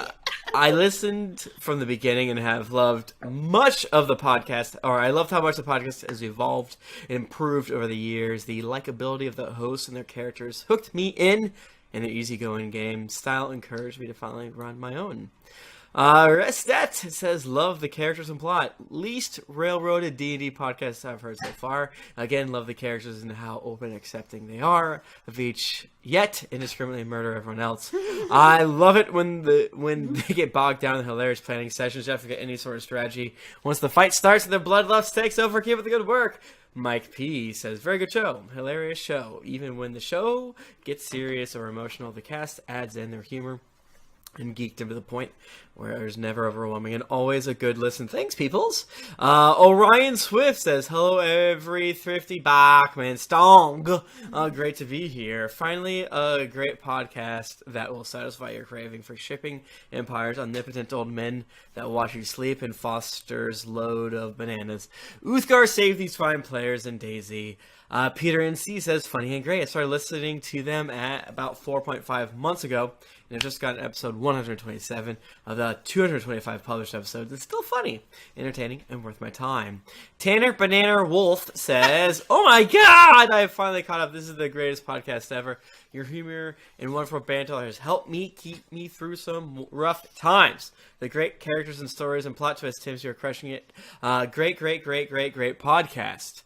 I listened from the beginning and have loved much of the podcast, or I loved how much the podcast has evolved and improved over the years. The likability of the hosts and their characters hooked me in, and their easygoing game style encouraged me to finally run my own. Restet says, love the characters and plot. Least railroaded D&D podcast I've heard so far. Again, love the characters and how open and accepting they are of each, yet indiscriminately murder everyone else. I love it when they get bogged down in hilarious planning sessions. You have to get any sort of strategy. Once the fight starts and their bloodlust takes over, keep up the good work. Mike P says, very good show. Hilarious show. Even when the show gets serious or emotional, the cast adds in their humor and geeked him to the point where there's never overwhelming and always a good listen. Thanks, peoples. Orion Swift says, hello, every thrifty Bachmann Stong. Great to be here. Finally, a great podcast that will satisfy your craving for shipping Empire's omnipotent old men that watch you sleep and Foster's load of bananas. Uthgar saved these fine players in Daisy. Peter NC says, funny and great. I started listening to them at about 4.5 months ago, and I just got episode 127 of the 225 published episodes. It's still funny, entertaining, and worth my time. Tanner Banana Wolf says, oh my god, I have finally caught up. This is the greatest podcast ever. Your humor and wonderful banter has helped me keep me through some rough times. The great characters and stories and plot twists, Tim, you're crushing it. Great podcast.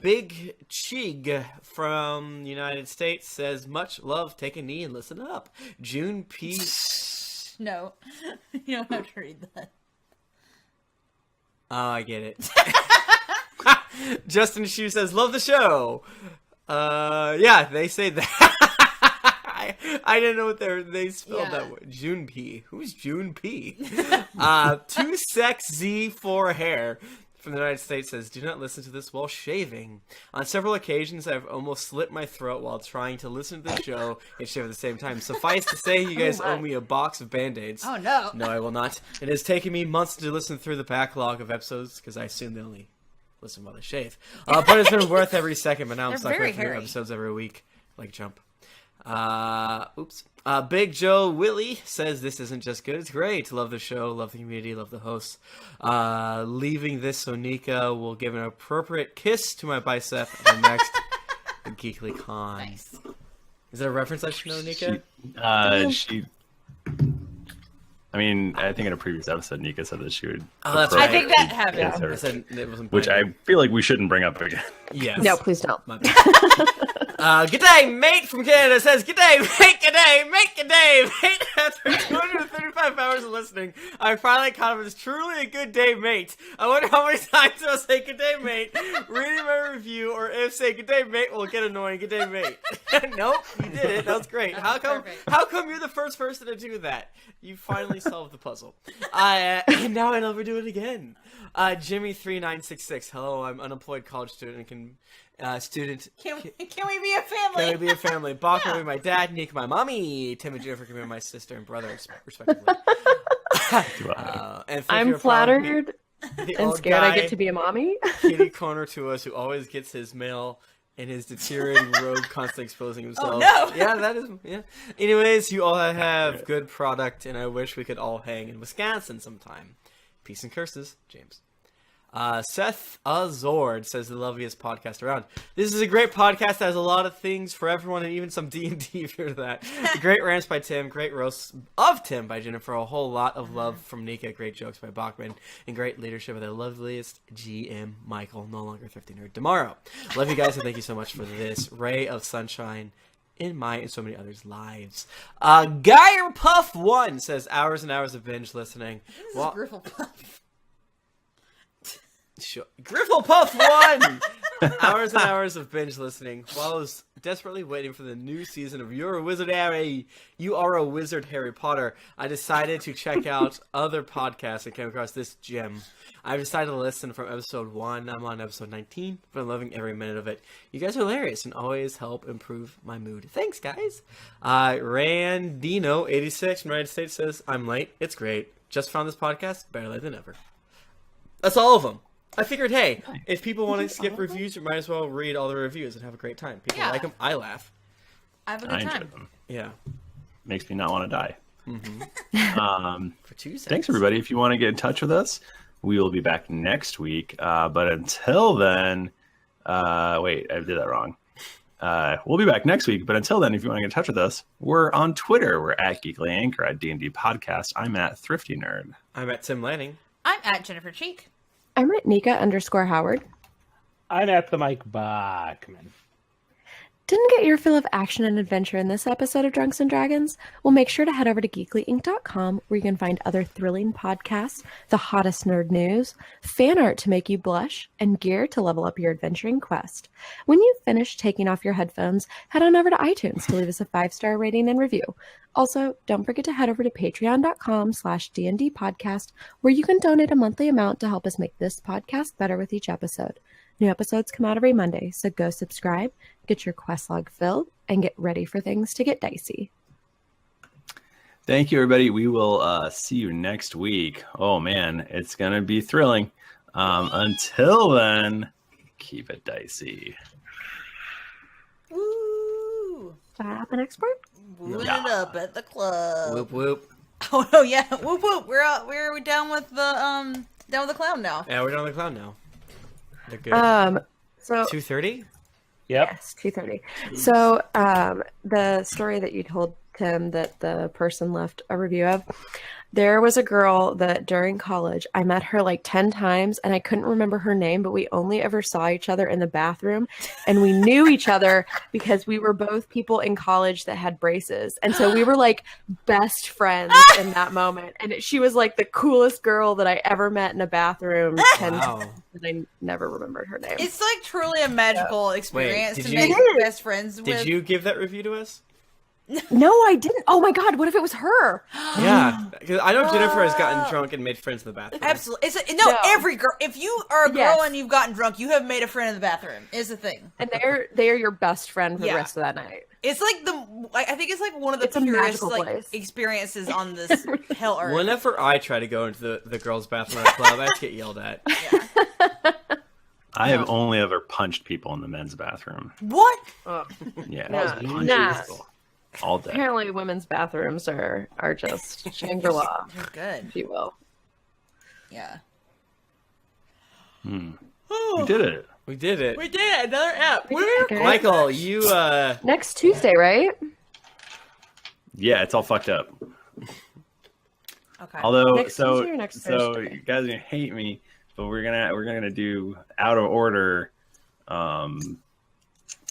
Big Chig from United States says, much love, take a knee and listen up. June P. No, you don't have to read that. Oh, I get it. Justin Shu says, love the show. Yeah, they say that. I didn't know what they spelled that way. June P. Who's June P? 2SexZ4 hair from the United States says, do not listen to this while shaving. On several occasions, I've almost slit my throat while trying to listen to the show and shave at the same time. Suffice to say, you guys owe me a box of Band-Aids. Oh, no. No, I will not. It has taken me months to listen through the backlog of episodes because I assume they only listen while they shave. But it's been worth every second, but now I'm stuck with new episodes every week. Like Jump. Big Joe Willie says, this isn't just good, it's great. Love the show, love the community, love the hosts. Leaving this so Nika will give an appropriate kiss to my bicep at the next GeeklyCon. Nice. Is that a reference I should know, Nika? I mean, I think in a previous episode, Nika said that she would. Oh, that's right. I think that happened. kiss her, I said it wasn't which I feel like we shouldn't bring up again. Yes. No, please don't. My bad. Good day, mate from Canada says, good day, mate, good day, mate, good day, mate. After 235 hours of listening, I finally caught him as truly a good day, mate. I wonder how many times I'll say good day, mate, reading my review, or if say good day, mate will get annoying. Good day, mate. Nope, you did it. That was great. How come you're the first person to do that? You finally solved the puzzle. And now I never do it again. Jimmy3966. Hello, I'm unemployed college student and can Can we be a family? Can we be a family? Bachmann will be my dad, Nika my mommy, Tim and Jennifer can be my sister and brother, respectively. And I'm flattered and scared I get to be a mommy. Kitty corner to us, who always gets his mail in his deteriorating robe, constantly exposing himself. Oh, no. Yeah, that is. Yeah. Anyways, you all have good product, and I wish we could all hang in Wisconsin sometime. Peace and curses, James. Seth Azord says the loveliest podcast around. This is a great podcast that has a lot of things for everyone and even some D&D if you're that. Great rants by Tim, great roasts of Tim by Jennifer, a whole lot of love from Nika, great jokes by Bachmann, and great leadership of the loveliest GM Michael, no longer Thrifty Nerd, DiMauro. Love you guys and thank you so much for this ray of sunshine in my and so many others' lives. Geyer Puff 1 says hours and hours of binge listening. This is Griffle Puff. Sure. Grifflepuff 1! Hours and hours of binge listening while I was desperately waiting for the new season of You're a Wizard, Harry. You Are a Wizard, Harry Potter. I decided to check out other podcasts and came across this gem. I've decided to listen from episode 1. I'm on episode 19, but I'm loving every minute of it. You guys are hilarious and always help improve my mood. Thanks, guys. Randino86 from the United States says, I'm late. It's great. Just found this podcast. Better late than never. That's all of them. I figured, hey, if people want to skip reviews, you might as well read all the reviews and have a great time. People like them. I laugh. I have a good time. Enjoy them. Yeah. Makes me not want to die. For 2 seconds. Thanks, everybody. If you want to get in touch with us, we will be back next week. But until then, wait, I did that wrong. We'll be back next week. But until then, if you want to get in touch with us, we're on Twitter. We're at GeeklyInc or at D&D Podcast. I'm at Thrifty Nerd. I'm at Tim Lanning. I'm at Jennifer Cheek. I'm at Nika_Howard. I'm at the Mike Bachmann. Didn't get your fill of action and adventure in this episode of Drunks and Dragons? Well, make sure to head over to GeeklyInc.com where you can find other thrilling podcasts, the hottest nerd news, fan art to make you blush, and gear to level up your adventuring quest. When you've finished taking off your headphones, head on over to iTunes to leave us a 5-star rating and review. Also, don't forget to head over to patreon.com/DND podcast where you can donate a monthly amount to help us make this podcast better with each episode. New episodes come out every Monday, so go subscribe, get your quest log filled, and get ready for things to get dicey. Thank you, everybody. We will see you next week. Oh, man, it's going to be thrilling. Until then, keep it dicey. Woo! Stop and export? Wooing it up at the club. Whoop, whoop. Oh, no, yeah. Whoop, whoop. We're down with the clown now. Yeah, we're down on the cloud now. They're good. So 2:30? Yep. Yes, 2:30. So the story that you told Tim that the person left a review of, there was a girl that during college, I met her like 10 times and I couldn't remember her name, but we only ever saw each other in the bathroom and we knew each other because we were both people in college that had braces. And so we were like best friends in that moment. And she was like the coolest girl that I ever met in a bathroom. And I never remembered her name. It's like truly a magical experience to make best friends with. Did you give that review to us? No, I didn't. Oh my God, what if it was her? Yeah, because I know Jennifer has gotten drunk and made friends in the bathroom. Absolutely. Every girl. If you are a girl and you've gotten drunk, you have made a friend in the bathroom. Is the thing. And they are your best friend for the rest of that night. It's like I think it's like one of the purest experiences on this hell earth. Whenever I try to go into the girls' bathroom at a club, I just get yelled at. Yeah. I have only ever punched people in the men's bathroom. What? Yeah, Nah. All day. Apparently, women's bathrooms are just Shangri-La. They're good, if you will. Yeah. We did it. We did it. We did it. Another app. Michael, you next Tuesday, right? Yeah, it's all fucked up. Okay. Although, Next so Tuesday or next so Thursday? you guys are gonna hate me, but we're gonna do out of order.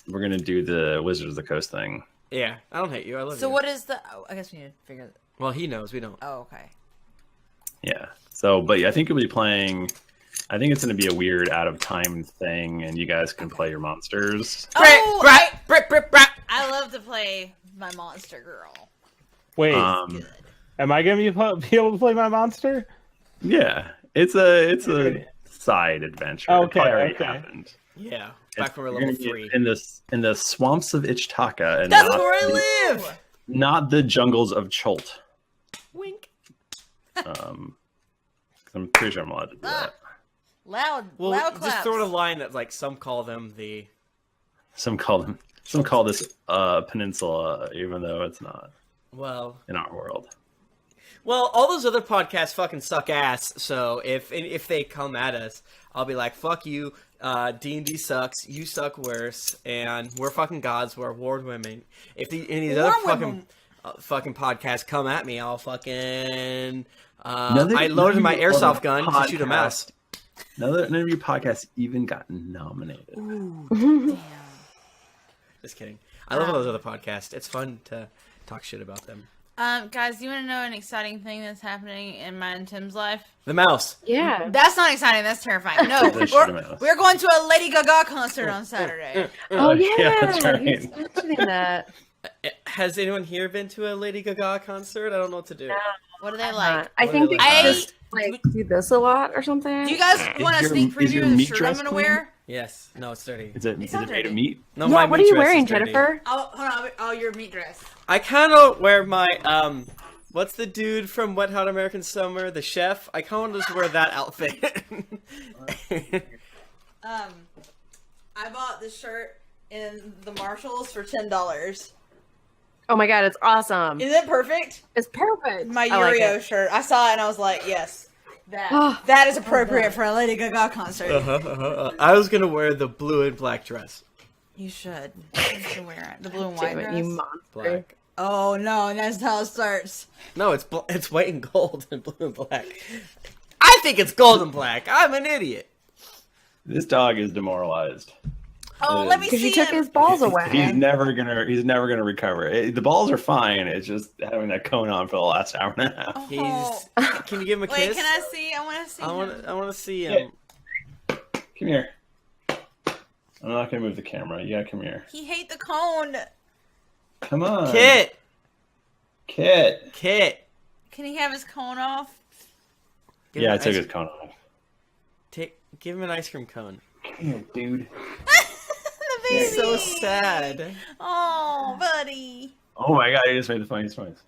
We're gonna do the Wizards of the Coast thing. Yeah, I don't hate you. I love you. So what is the? Oh, I guess we need to figure. Well, he knows. We don't. Oh, okay. Yeah. So, but I think we'll be playing. I think it's gonna be a weird out of time thing, and you guys can play your monsters. Oh, I love to play my monster girl. Wait, Good. am I gonna be able to play my monster? Yeah, it's a side adventure. It Okay, probably already okay. happened. Yeah, back when we You're were level gonna be 3. in the swamps of Ichtaka, and That's not where I the, live. not the jungles of Cholt. Wink. I'm pretty sure I'm allowed to do that. Loud, Well, loud just claps. throw in a line that like some call them the. Some call this peninsula, even though it's not Well, in our world. all those other podcasts fucking suck ass. So if they come at us, I'll be like, "Fuck you, D&D sucks. You suck worse, and we're fucking gods. We're award women." If any of these other fucking podcasts come at me, I'll fucking I loaded my airsoft gun to shoot a mouse. None of your podcasts even got nominated. Damn. Just kidding. I love all those other podcasts. It's fun to talk shit about them. Guys, do you want to know an exciting thing that's happening in mine and Tim's life? The mouse. Yeah. That's not exciting. That's terrifying. No, we're going to a Lady Gaga concert on Saturday. Oh yeah, that's right. He's mentioning that. Has anyone here been to a Lady Gaga concert? I don't know what to do. What do they like? I think do they they like? just like do this a lot or something. Do you guys want a your- sneak is your preview of the meat shirt I'm dress going to clean? wear? Yes. No, it's dirty. Is it It's made not of dirty. meat? No, Yeah, my what are meat you dress wearing, is dirty. Jennifer? Oh, hold on. Oh, your meat dress. I kind of wear my what's the dude from Wet Hot American Summer, the chef? I kind of just wear that outfit. I bought this shirt in the Marshalls for $10. Oh my god, it's awesome. Isn't it perfect? It's perfect. My I like Uriel it. shirt. I saw it and I was like, yes, that is appropriate for a Lady Gaga concert. I was gonna wear the blue and black dress. You should. You should wear it. The blue and white Damn it, dress. you monster. Black. Oh no, and that's how it starts. No, it's white and gold and blue and black. I think it's gold and black. I'm an idiot. This dog is demoralized. Oh, let me Because see you took him. his balls away. He's never gonna recover. The balls are fine. It's just having that cone on for the last hour and a half. Oh. Can you give him a Wait, kiss? can I see? I want to see. I him. want to see him. Come here. I'm not gonna move the camera. You gotta come here. He hate the cone. Come on, Kit. Can he have his cone off? Give Yeah, him I an took ice- his cone off. Give him an ice cream cone. Come here, dude. The baby. So sad. Oh, buddy. Oh my god, he just made the funniest noise.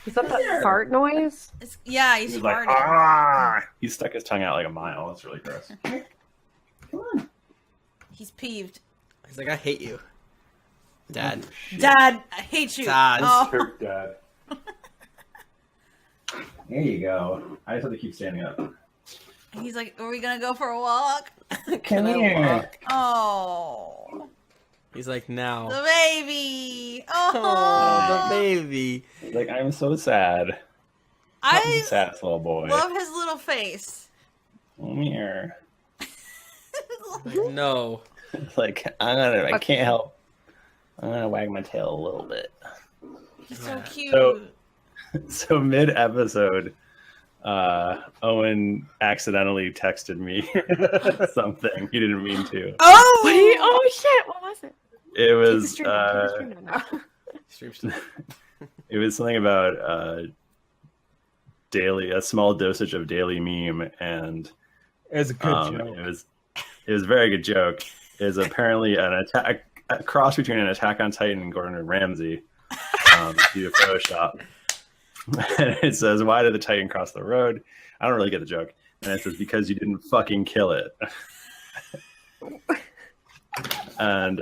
Is that that fart noise? Yeah, He he's was like, farting. ah! He stuck his tongue out like a mile. That's really gross. Come on. He's peeved. He's like, I hate you, Dad. Dad, I hate you. Dad. Oh. Kirk, Dad. There you go. I just have to keep standing up. He's like, are we gonna go for a walk? Can I walk? Oh, He's like, now. the baby. Oh, Oh, the baby. He's like, I'm so sad. I'm I a sad little boy. love his little face. Come here. Like, no. It's like, I can't help. I'm gonna wag my tail a little bit. He's so cute. So mid-episode, Owen accidentally texted me something he didn't mean to. Oh, Oh shit! What was it? It was Keep the stream on. Stream stuff. it was something about a small dosage of daily meme, and It was a good joke. it was a very good joke. It is apparently a cross between an Attack on Titan and Gordon Ramsay due to Photoshop. And it says, "Why did the Titan cross the road?" I don't really get the joke. And it says, "Because you didn't fucking kill it." and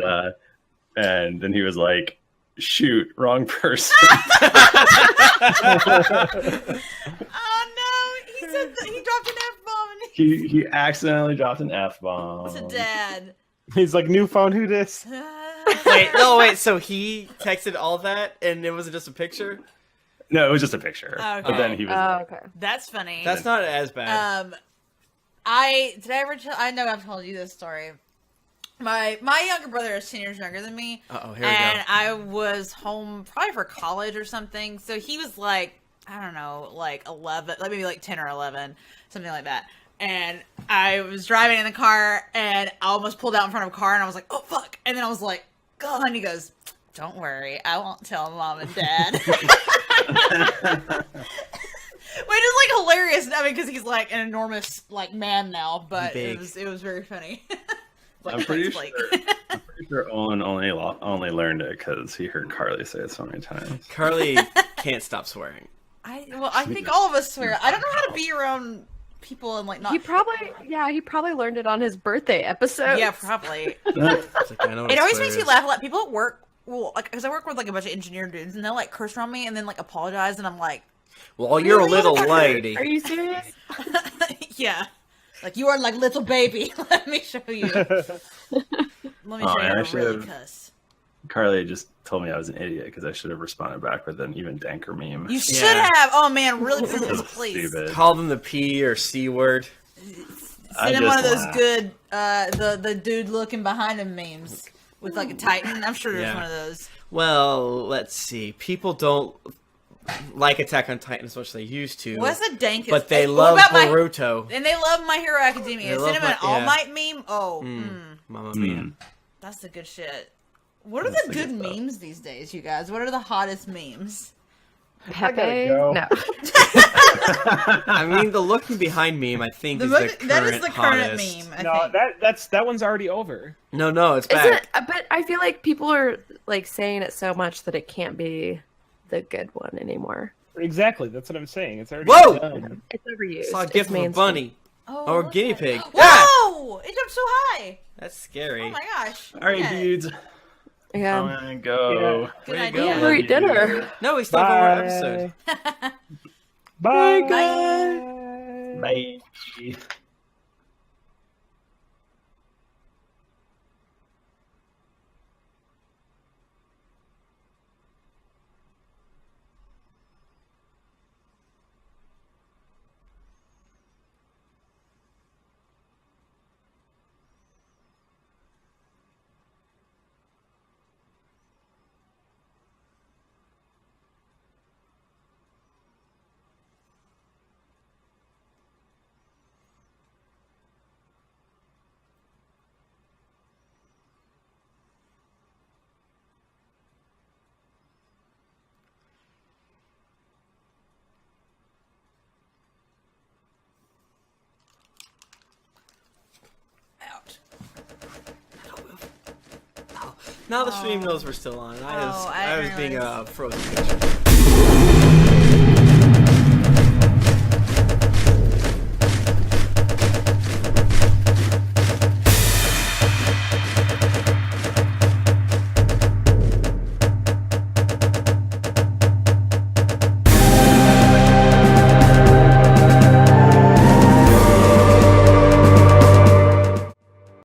then he was like, "Shoot, wrong person." Oh no! He said he dropped an F-bomb. he accidentally dropped an F-bomb. It's a dad. He's like, new phone, who dis? Wait, no, wait. So he texted all that, and it wasn't just a picture. No, it was just a picture. Okay. But then he was like, okay. That's funny. That's not as bad. Did I ever tell? I know I've told you this story. My younger brother is 10 years younger than me. Uh-oh, here we and go. I was home probably for college or something. So he was like, I don't know, like 11, like maybe like 10 or 11, something like that. And I was driving in the car and I almost pulled out in front of a car and I was like, oh fuck. And then I was like, God, and he goes, don't worry, I won't tell mom and dad. Which is like hilarious. I mean, because he's like an enormous like man now, but it was very funny. Like, I'm pretty sure Owen only learned it because he heard Carly say it so many times. Carly can't stop swearing. I think all of us swear. I don't know how to be around people and like not. He probably learned it on his birthday episode. Yeah, probably. It It always makes me laugh a lot. People at work, well, like, because I work with like a bunch of engineer dudes, and they'll like curse around me and then like apologize, and I'm like, well, you're a little lady. Are you serious? yeah, like you are like little baby. Let me show you. Let me show you how to really cuss. Carly just told me I was an idiot because I should have responded back with an even danker meme. You should have. Oh man, really, please. Stupid. Call them the P or C word. Send him one of those good, the dude looking behind him memes with like a Titan. I'm sure there's one of those. Well, let's see. People don't like Attack on Titan as much as they used to. What's the dankest? But they love Boruto. And they love My Hero Academia. Send him an All Might meme. Oh, Mamma mia. That's the good shit. What are the good memes these days, you guys? What are the hottest memes? Pepe? Go. No. I mean, the looking behind meme, I think, is the current that is the current hottest. meme. No, that one's already over. No, it's Isn't back. it, but I feel like people are like saying it so much that it can't be the good one anymore. Exactly, that's what I'm saying. It's already Whoa! done. It's overused. Saw a It's gift of a mainstream. bunny. Or a guinea pig. Whoa! It jumped so high. That's scary. Oh my gosh. All right, dudes. Yeah. I'm gonna go. Yeah. Good Way to idea. go. Eat dinner. No, we still have one more episode. Bye, Bye. guys. Bye. Out. Now the stream knows we're still on. I was being a frozen picture.